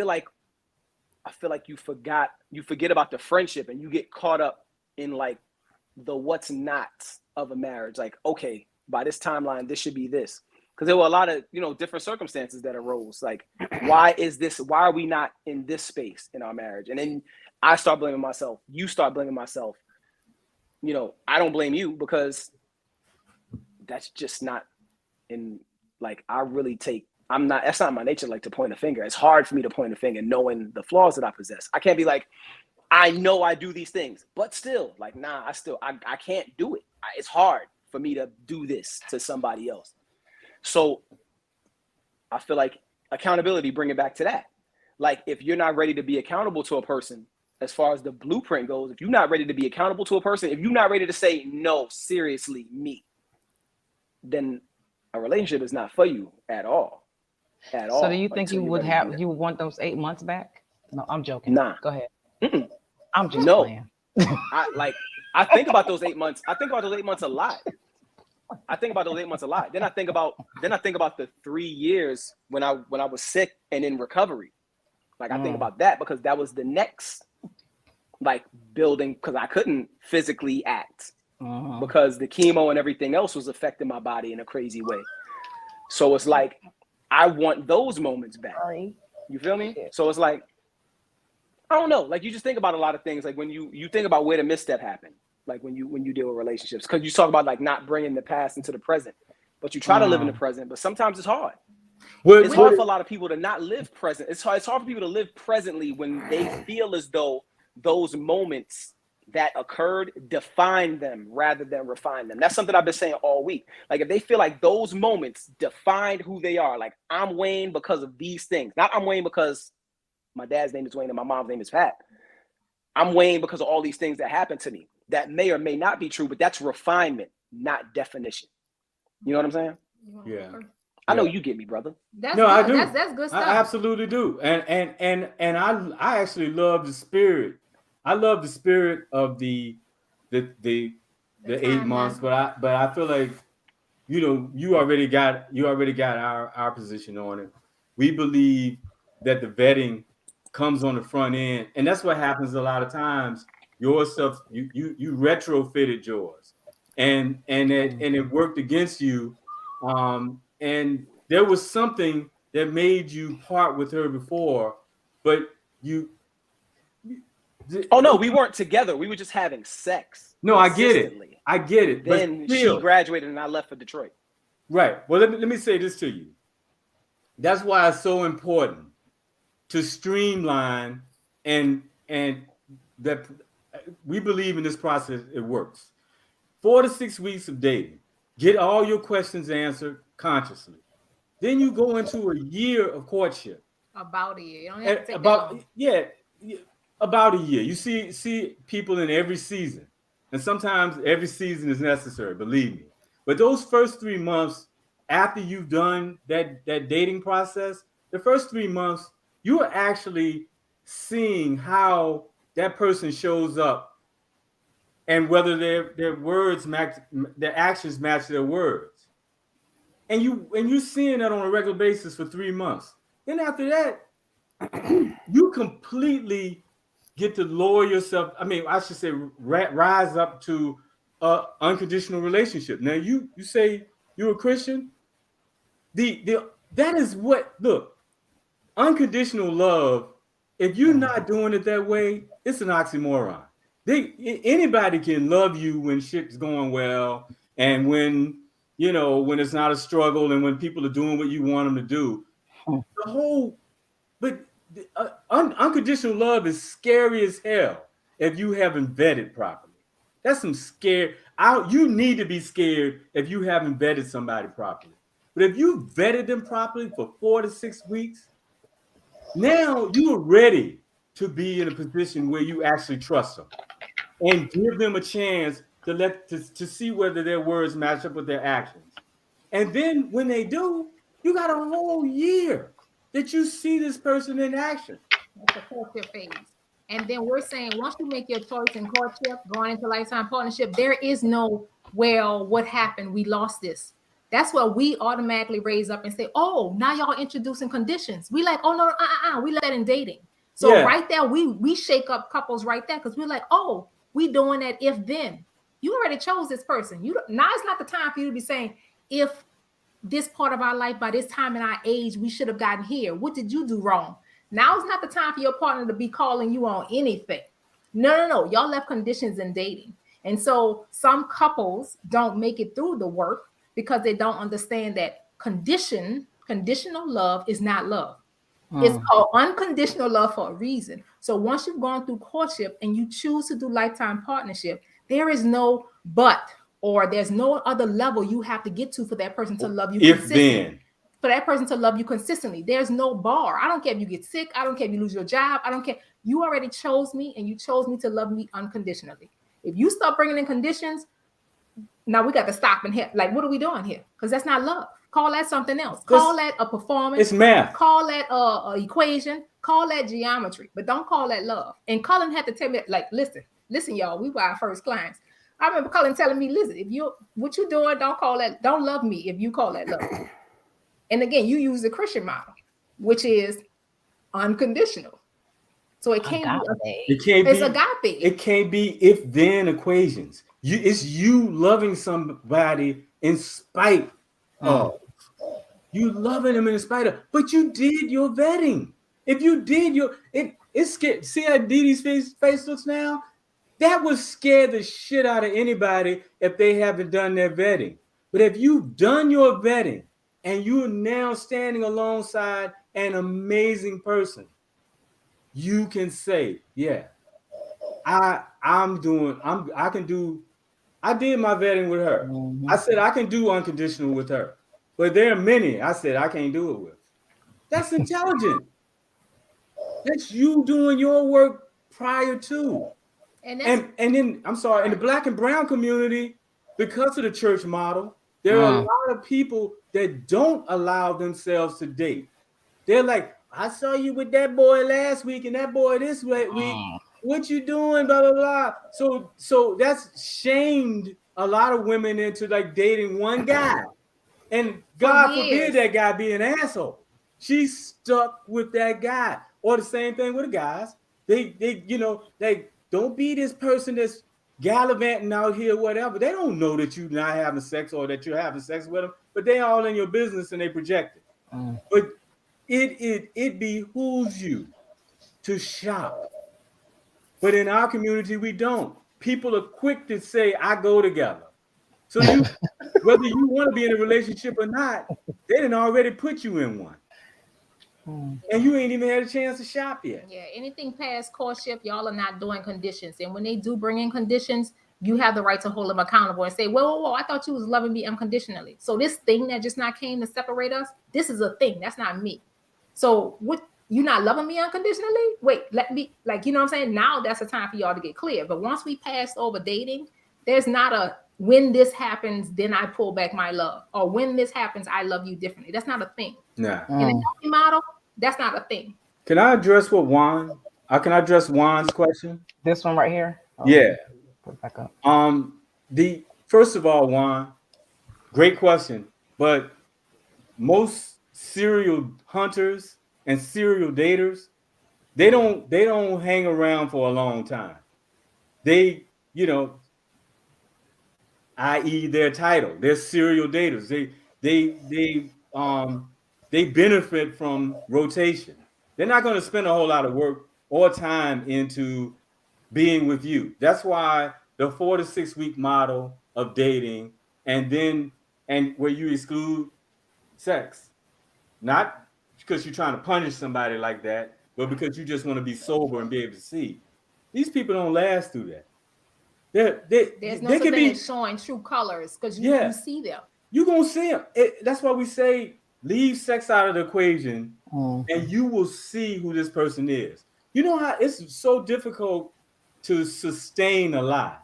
like you forget about the friendship and you get caught up in the what's not of a marriage. Okay, by this timeline, this should be this. Because there were a lot of, different circumstances that arose. Why are we not in this space in our marriage? And then I start blaming myself. You start blaming myself. I don't blame you because that's just not in, I really take I'm not, that's not my nature, like to point a finger. It's hard for me to point a finger knowing the flaws that I possess. I can't be like, I know I do these things, but still, like, nah, I can't do it. It's hard for me to do this to somebody else. So I feel like accountability, bring it back to that. Like, if you're not ready to be accountable to a person, as far as the blueprint goes, if you're not ready to be accountable to a person, if you're not ready to say, no, seriously, me, then a relationship is not for you at all. At all. So do you think you would want those 8 months back? No, I'm joking. Nah. Go ahead. Mm-mm. I'm just No. playing. I think about those 8 months. I think about those 8 months a lot. Then I think about the 3 years when I was sick and in recovery. Like, I think about that because that was the next, like, building, because I couldn't physically act because the chemo and everything else was affecting my body in a crazy way. So it's like, I want those moments back. You feel me? So it's like, I don't know. Like, you just think about a lot of things. Like, when you think about where the misstep happened, like when you deal with relationships, because you talk about like not bringing the past into the present, but you try to live in the present, but sometimes it's hard. It's hard for a lot of people to not live present. It's hard for people to live presently when they feel as though those moments that occurred define them rather than refine them. That's something I've been saying all week. Like, if they feel like those moments defined who they are, like, I'm Wayne because of these things, not I'm Wayne because my dad's name is Wayne and my mom's name is Pat. I'm Wayne because of all these things that happened to me. That may or may not be true, but that's refinement, not definition. You know what I'm saying? Yeah. I know you get me, brother. That's no, good. I do. That's good stuff. I absolutely do. And I actually love the spirit. I love the spirit of the 8 months, but I feel like, you know, you already got our position on it. We believe that the vetting comes on the front end, and that's what happens a lot of times. Your stuff, you retrofitted yours, and it worked against you. And there was something that made you part with her before, but you. Oh no, we weren't together. We were just having sex. No, I get it. Then she graduated and I left for Detroit. Right. Well, let me say this to you. That's why it's so important to streamline and that we believe in this process. It works. 4 to 6 weeks of dating. Get all your questions answered consciously. Then you go into a year of courtship. About a year. You don't have to take that long. About a year. You see people in every season. And sometimes every season is necessary, believe me. But those first 3 months after you've done that dating process, the first 3 months, you are actually seeing how that person shows up and whether their words match, their actions match their words. And you're seeing that on a regular basis for 3 months. Then after that, you completely get to lower yourself. I mean, I should say rise up to an unconditional relationship. Now, you say you're a Christian. That is what, look, unconditional love, if you're not doing it that way, it's an oxymoron. Anybody can love you when shit's going well and when it's not a struggle and when people are doing what you want them to do. But unconditional love is scary as hell if you haven't vetted properly. That's some scare. You need to be scared if you haven't vetted somebody properly. But if you vetted them properly for 4 to 6 weeks, now you are ready to be in a position where you actually trust them and give them a chance to see whether their words match up with their actions. And then when they do, you got a whole year that you see this person in action. That's the courtship phase. And then we're saying once you make your choice in courtship, going into lifetime partnership, there is no, well, what happened? We lost this. That's what we automatically raise up and say, oh, now y'all introducing conditions. We like, oh, no, we let that in dating. So right there, we shake up couples right there because we're like, oh, we doing that if then. You already chose this person. Now it's not the time for you to be saying, if this part of our life, by this time in our age, we should have gotten here. What did you do wrong? Now is not the time for your partner to be calling you on anything. No. Y'all left conditions in dating. And so some couples don't make it through the work because they don't understand that condition conditional love is not love. It's called unconditional love for a reason. So once you've gone through courtship and you choose to do lifetime partnership, there is no but, or there's no other level you have to get to for that person to love you consistently. For that person to love you consistently, there's no bar. I don't care if you get sick. I don't care if you lose your job. I don't care. You already chose me, and you chose me to love me unconditionally. If you start bringing in conditions, now we got to stop and hit. Like, what are we doing here? Because that's not love. Call that something else. Call that a performance. It's math. Call that a equation. Call that geometry. But don't call that love. And Cullen had to tell me, like, listen, y'all. We were our first clients. I remember Cullen telling me, listen, if you what you doing, don't love me if you call that love. And again, you use the Christian model, which is unconditional. So it can't be. It's agape. It can't be if-then equations. It's you loving somebody in spite of. You loving them in spite of. But you did your vetting. If you did it's scared. See how Didi's face looks now? That would scare the shit out of anybody if they haven't done their vetting. But if you've done your vetting, and you're now standing alongside an amazing person, you can say, yeah, I did my vetting with her. I said I can do unconditional with her. But there are many I said I can't do it with. That's intelligent. That's you doing your work prior to. And then I'm sorry, in the Black and brown community, because of the church model, there are a lot of people that don't allow themselves to date. They're like, I saw you with that boy last week and that boy this week. What you doing? Blah, blah, blah. So that's shamed a lot of women into like dating one guy. And God forbid that guy be an asshole. She's stuck with that guy. Or the same thing with the guys. They don't be this person that's gallivanting out here, whatever. They don't know that you're not having sex or that you're having sex with them, but they all in your business and they project it. But it behooves you to shop. But in our community, we don't. People are quick to say, I go together. So whether you want to be in a relationship or not, they didn't already put you in one. And you ain't even had a chance to shop yet. Yeah, anything past courtship, y'all are not doing conditions. And when they do bring in conditions, you have the right to hold them accountable and say, whoa, I thought you was loving me unconditionally. So this thing that just not came to separate us, this is a thing. That's not me. So what, you not loving me unconditionally? Wait, let me, like, you know what I'm saying? Now that's the time for y'all to get clear. But once we passed over dating, there's not a, when this happens, then I pull back my love. Or when this happens, I love you differently. That's not a thing. Nah. In a healthy model, that's not a thing. Can I address Juan's question? This one right here? Yeah. Put it back up. First of all, Juan, great question. But most serial hunters and serial daters, they don't hang around for a long time. They, i.e. their title, they're serial daters. They benefit from rotation. They're not going to spend a whole lot of work or time into being with you. That's why the 4 to 6 week model of dating, and where you exclude sex, not because you're trying to punish somebody like that, but because you just want to be sober and be able to see. These people don't last through that. There's no such thing as showing true colors because you see them. You're going to see them. That's why we say leave sex out of the equation and you will see who this person is. You know how it's so difficult to sustain a lie.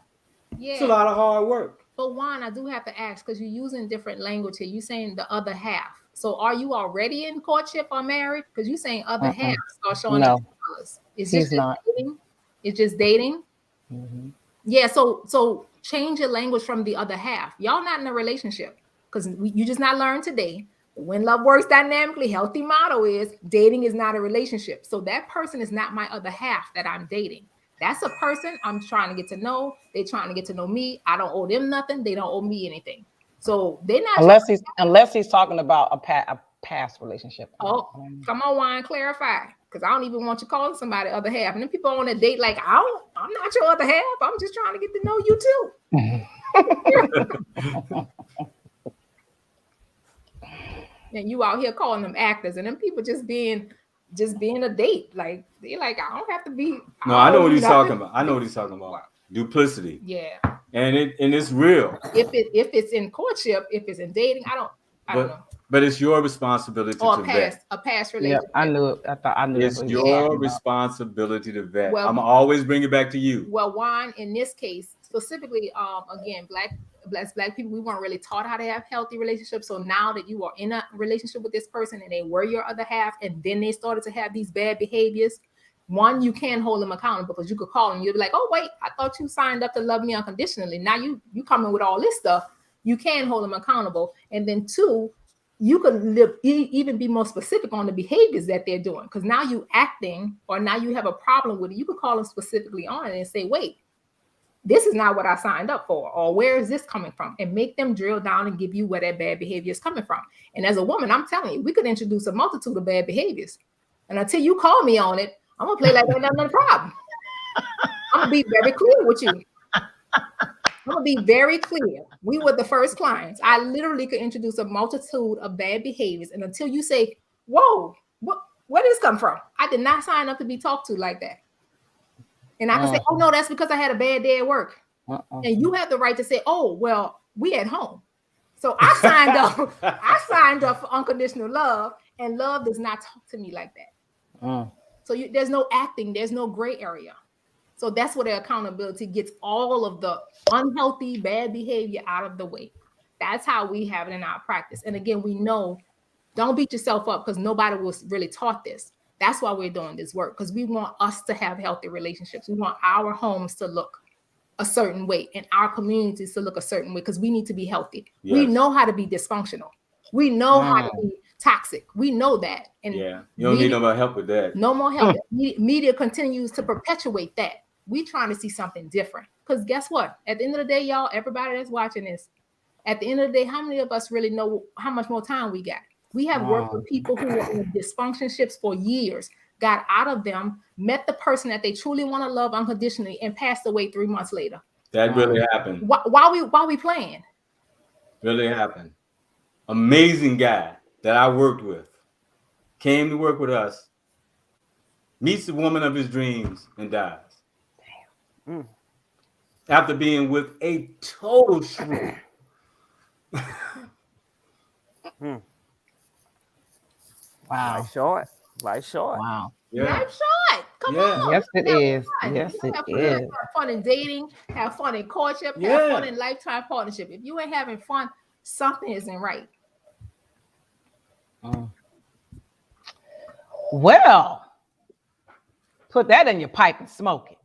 Yeah. It's a lot of hard work. But Juan, I do have to ask, because you're using different language here. You're saying the other half. So are you already in courtship or married? Because you're saying other half are showing up colors. It's just dating. It's just dating. Mm-hmm. Yeah. So change your language from the other half. Y'all not in a relationship because you just not learned today. When love works dynamically, healthy motto is dating is not a relationship. So that person is not my other half that I'm dating. That's a person I'm trying to get to know. They're trying to get to know me. I don't owe them nothing. They don't owe me anything. So they're not unless he's talking about a past relationship. Oh, come on, Juan, clarify. Because I don't even want you calling somebody other half. And then people on a date like, I'm not your other half. I'm just trying to get to know you too. and you out here calling them actors, and them people just being a date. Like they're like, I don't have to be. No, I know what he's talking about. I know what he's talking about. Duplicity. Yeah. And it's real. If it's in courtship, if it's in dating, I don't know. But it's your responsibility to vet. A past Yeah, relationship. I knew it. I knew it's your responsibility to vet. Well, I'm always bring it back to you. Well, Juan, in this case, specifically, again, black people, we weren't really taught how to have healthy relationships. So now that you are in a relationship with this person and they were your other half, and then they started to have these bad behaviors, one, you can't hold them accountable because you could call them. You'll be like, oh, wait, I thought you signed up to love me unconditionally. Now you coming with all this stuff. You can't hold them accountable. And then two, you could even be more specific on the behaviors that they're doing. Because now you acting, or now you have a problem with it. You could call them specifically on it and say, wait, this is not what I signed up for, or where is this coming from? And make them drill down and give you where that bad behavior is coming from. And as a woman, I'm telling you, we could introduce a multitude of bad behaviors. And until you call me on it, I'm gonna play like there's not a problem. I'm gonna be very clear with you. I'm gonna be very clear. We were the first clients. I literally could introduce a multitude of bad behaviors, and until you say, "Whoa, where did this come from?" I did not sign up to be talked to like that. And I can say, "Oh no, that's because I had a bad day at work." And you have the right to say, "Oh well, we at home." So I signed up. I signed up for unconditional love, and love does not talk to me like that. So there's no acting, there's no gray area. So that's where the accountability gets all of the unhealthy, bad behavior out of the way. That's how we have it in our practice. And again, we know, don't beat yourself up because nobody was really taught this. That's why we're doing this work, because we want us to have healthy relationships. We want our homes to look a certain way and our communities to look a certain way, because we need to be healthy. Yes. We know how to be dysfunctional. We know how to be toxic. We know that. And you don't need no more help with that. No more help. Media continues to perpetuate that. We trying to see something different. Because guess what? At the end of the day, y'all, everybody that's watching this, at the end of the day, how many of us really know how much more time we got? We have worked with people who were in dysfunctionships for years, got out of them, met the person that they truly want to love unconditionally, and passed away 3 months later. That really happened. While we playing? Really happened. Amazing guy that I worked with came to work with us, meets the woman of his dreams, and dies. Damn. After being with a total shrew. Wow. Life short. Wow. Yeah. Life short. Come on. Yes, it is. Yes, it is. Have fun in dating. Have fun in courtship. Have fun in lifetime partnership. If you ain't having fun, something isn't right. Well, put that in your pipe and smoke it.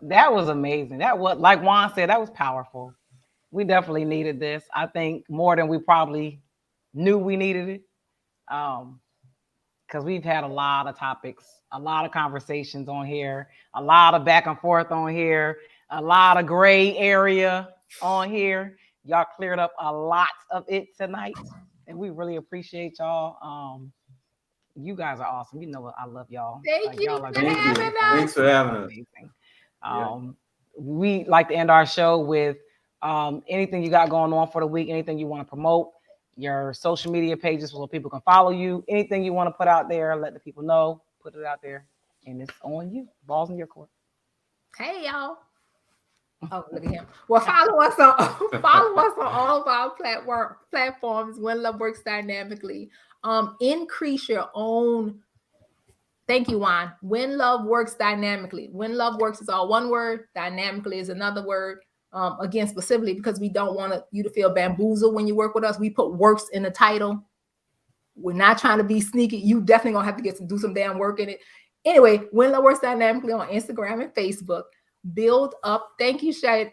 That was amazing. That was, like Juan said, that was powerful. We definitely needed this. I think more than we probably knew we needed it. Because we've had a lot of topics, a lot of conversations on here, a lot of back and forth on here, a lot of gray area on here. Y'all cleared up a lot of it tonight, and we really appreciate y'all. You guys are awesome. You know what? I love y'all. Thank you. Thanks for having us. We like to end our show with anything you got going on for the week, anything you want to promote, your social media pages so people can follow you, anything you want to put out there, let the people know, put it out there, and it's on you. Ball's in your court. Hey, y'all. Oh, look at him. Well, follow us on all of our platforms. When Love Works Dynamically. Increase your own. Thank you, Juan. When Love Works Dynamically. When Love Works is all one word. Dynamically is another word. Again, specifically because we don't want you to feel bamboozled when you work with us. We put works in the title. We're not trying to be sneaky. You definitely gonna have to do some damn work in it. Anyway, When Love Works Dynamically on Instagram and Facebook. Build up. Thank you, Shade.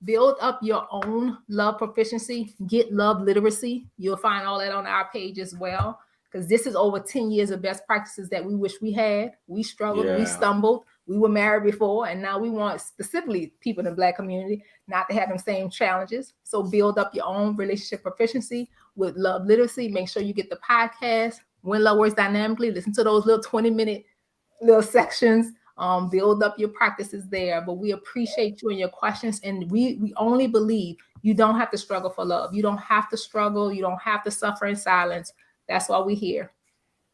Build up your own love proficiency. Get love literacy. You'll find all that on our page as well. Because this is over 10 years of best practices that we wish we had. We struggled. We stumbled. We were married before. And now we want specifically people in the Black community not to have them same challenges. So build up your own relationship proficiency with love literacy. Make sure you get the podcast. When Love Works Dynamically. Listen to those little 20-minute little sections. Build up your practices there, but we appreciate you and your questions, and we only believe You don't have to struggle for love. You don't have to struggle. You don't have to suffer in silence. That's why we're here.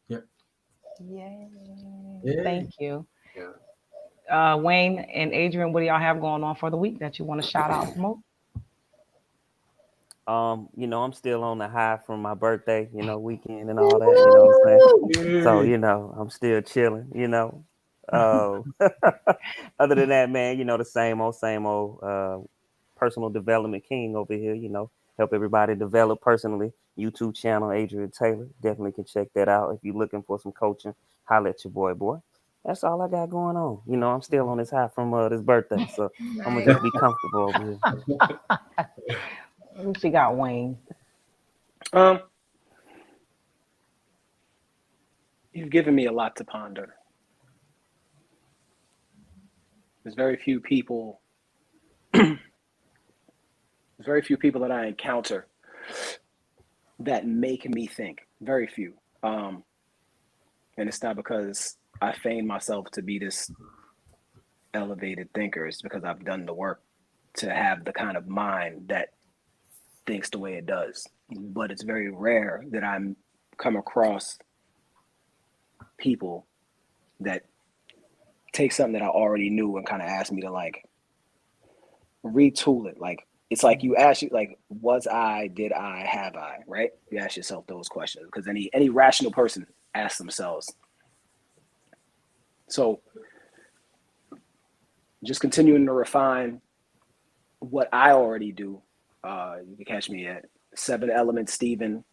Yay. Yay. Thank you. Yeah. Wayne and Adrian, what do y'all have going on for the week that you want to shout out and promote? You know, I'm still on the high from my birthday, you know, weekend and all that, you know what I'm saying? So, you know, I'm still chilling, you know. Other than that, man, you know, the same old personal development king over here, you know, help everybody develop personally. YouTube channel, Adrian Taylor. Definitely can check that out. If you're looking for some coaching, holla at your boy. That's all I got going on. You know, I'm still on this high from this birthday. So I'm gonna just be comfortable over here. She got Wayne. You've given me a lot to ponder. There's very few people that I encounter that make me think. Very few. And it's not because I feign myself to be this elevated thinker. It's because I've done the work to have the kind of mind that thinks the way it does. But it's very rare that I'm come across people that take something that I already knew and kind of ask me to like retool it. Like it's like you ask you like, was I, did I, have I, right? You ask yourself those questions because any rational person asks themselves. So just continuing to refine what I already do. You can catch me at 7 Element Steven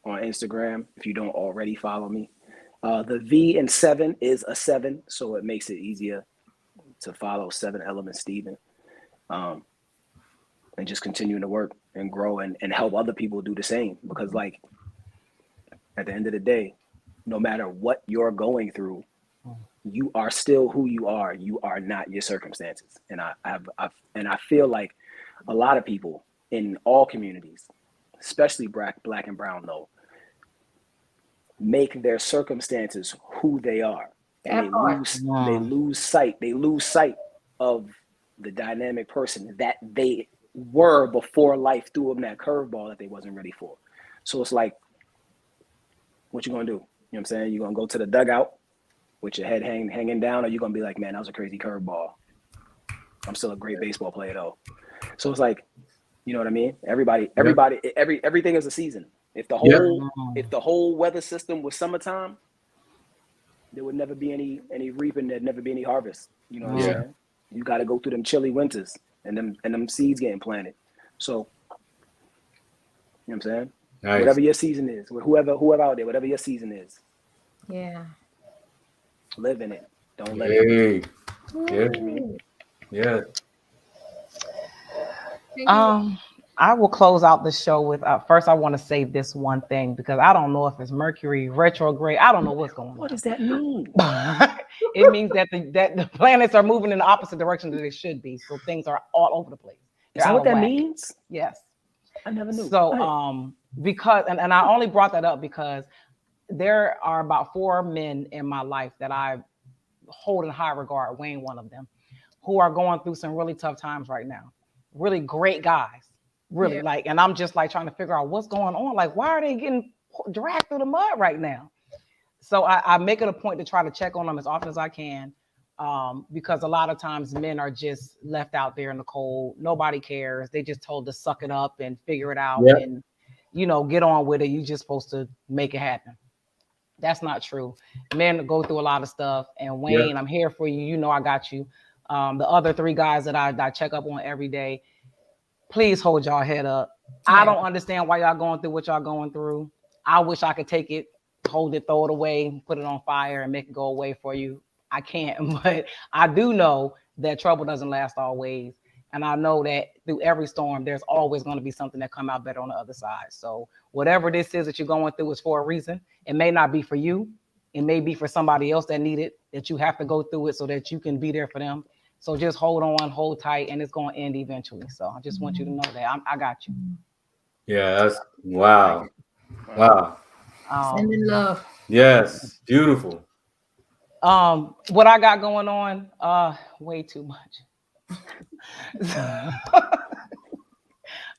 on Instagram if you don't already follow me. The V in 7 is a 7, so it makes it easier to follow 7 Element Steven. And just continuing to work and grow and help other people do the same. Because like at the end of the day, no matter what you're going through, you are still who you are. You are not your circumstances. And I feel like a lot of people in all communities, especially black and brown though, make their circumstances who they are. And they lose sight of the dynamic person that they were before life threw them that curveball that they wasn't ready for. So it's like, what you gonna do? You know what I'm saying? You gonna go to the dugout with your head hanging down, or you gonna be like, man, that was a crazy curveball. I'm still a great baseball player though. So it's like, you know what I mean? Everything is a season. If the whole weather system was summertime, there would never be any reaping, there'd never be any harvest. You know what I'm saying? You got to go through them chilly winters and them seeds getting planted. So, you know what I'm saying? Nice. Whatever your season is, whoever out there, whatever your season is. Yeah. Live in it. Don't let it. Yeah. I will close out the show with first I want to say this one thing because I don't know if it's Mercury retrograde. I don't know what's going on. What does that mean? It means that the planets are moving in the opposite direction that they should be. So things are all over the place. Is that what that means? Yes. I never knew. So because and I only brought that up because there are about 4 men in my life that I hold in high regard, Wayne one of them, who are going through some really tough times right now. Really great guys. Really like, and I'm just like trying to figure out what's going on. Like, why are they getting dragged through the mud right now? So I make it a point to try to check on them as often as I can, because a lot of times men are just left out there in the cold. Nobody cares. They just told to suck it up and figure it out and, you know, get on with it. You're just supposed to make it happen. That's not true. Men go through a lot of stuff. And Wayne, I'm here for you. You know I got you. The other 3 guys that I check up on every day, please hold y'all head up. I don't understand why y'all going through what y'all going through. I wish I could take it, hold it, throw it away, put it on fire and make it go away for you. I can't, but I do know that trouble doesn't last always. And I know that through every storm, there's always going to be something that come out better on the other side. So whatever this is that you're going through is for a reason. It may not be for you. It may be for somebody else that need it, that you have to go through it so that you can be there for them. So just hold on, hold tight, and it's going to end eventually. So I just want you to know that I got you. Yeah, that's wow. Sending love. Yes, beautiful. What I got going on, way too much.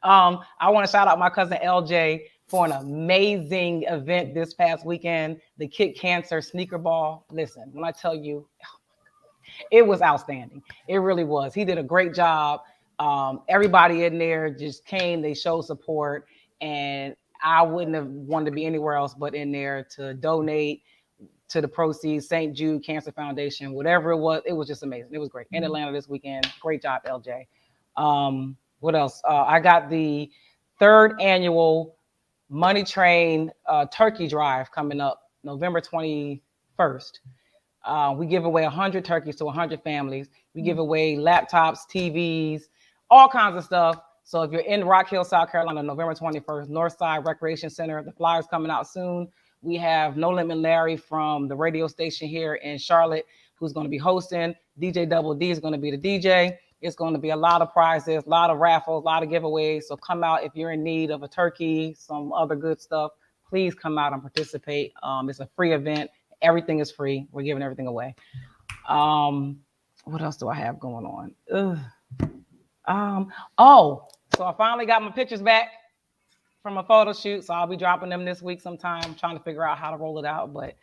I want to shout out my cousin LJ for an amazing event this past weekend, the Kick Cancer Sneaker Ball. Listen, when I tell you, it was outstanding. It really was. He did a great job. Everybody in there just came, they showed support, and I wouldn't have wanted to be anywhere else but in there to donate to the proceeds, St. Jude Cancer Foundation, whatever it was just amazing. It was great. In Atlanta this weekend. Great job, LJ. What else? I got the 3rd annual Money Train turkey drive coming up November 21st. We give away 100 turkeys to 100 families. We give away laptops, TVs, all kinds of stuff. So if you're in Rock Hill, South Carolina, November 21st, Northside Recreation Center, the flyer's coming out soon. We have No Limit Larry from the radio station here in Charlotte, who's going to be hosting. DJ Double D is going to be the DJ. It's going to be a lot of prizes, a lot of raffles, a lot of giveaways. So come out if you're in need of a turkey, some other good stuff. Please come out and participate. It's a free event. Everything is free. We're giving everything away. What else do I have going on? So I finally got my pictures back from a photo shoot. So I'll be dropping them this week sometime. I'm trying to figure out how to roll it out, but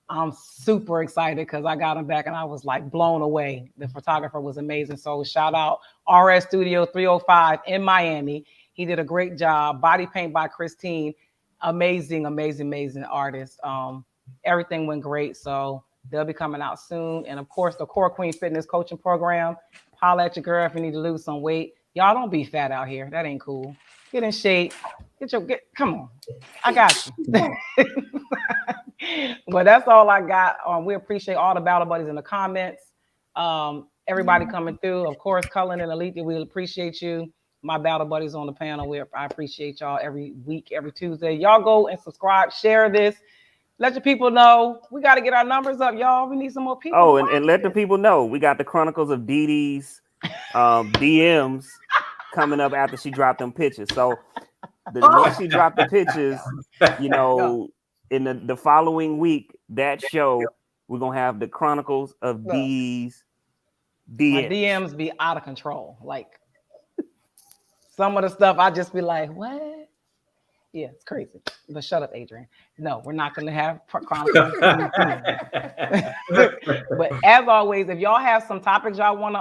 I'm super excited because I got them back and I was like blown away. The photographer was amazing. So shout out RS Studio 305 in Miami. He did a great job. Body paint by Christine. Amazing, amazing, amazing artist. Everything went great. So they'll be coming out soon. And of course, the Core Queen Fitness Coaching Program. Holla at your girl if you need to lose some weight. Y'all don't be fat out here. That ain't cool. Get in shape. Come on. I got you. But that's all I got. We appreciate all the battle buddies in the comments. Everybody coming through. Of course, Cullen and Elitia, we appreciate you. My battle buddies on the panel. I appreciate y'all every week, every Tuesday. Y'all go and subscribe, share this. Let your people know. We got to get our numbers up, y'all. We need some more people. Oh, and let the people know. We got the Chronicles of Dee Dee's DMs coming up after she dropped them pictures. So the next she dropped the pictures, you know, in the following week, that show, we're going to have the Chronicles of Dee's DMs. My DMs be out of control. Like some of the stuff, I just be like, what? Yeah, it's crazy. But shut up, Adrian. No, we're not going to have Chronicles. But as always, if y'all have some topics y'all want to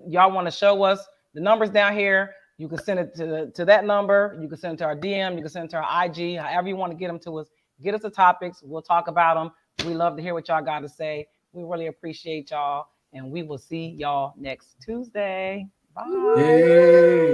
y'all want to show us, the numbers down here, you can send it to that number. You can send it to our DM. You can send it to our IG. However you want to get them to us. Get us the topics. We'll talk about them. We love to hear what y'all got to say. We really appreciate y'all. And we will see y'all next Tuesday. Bye. Yay.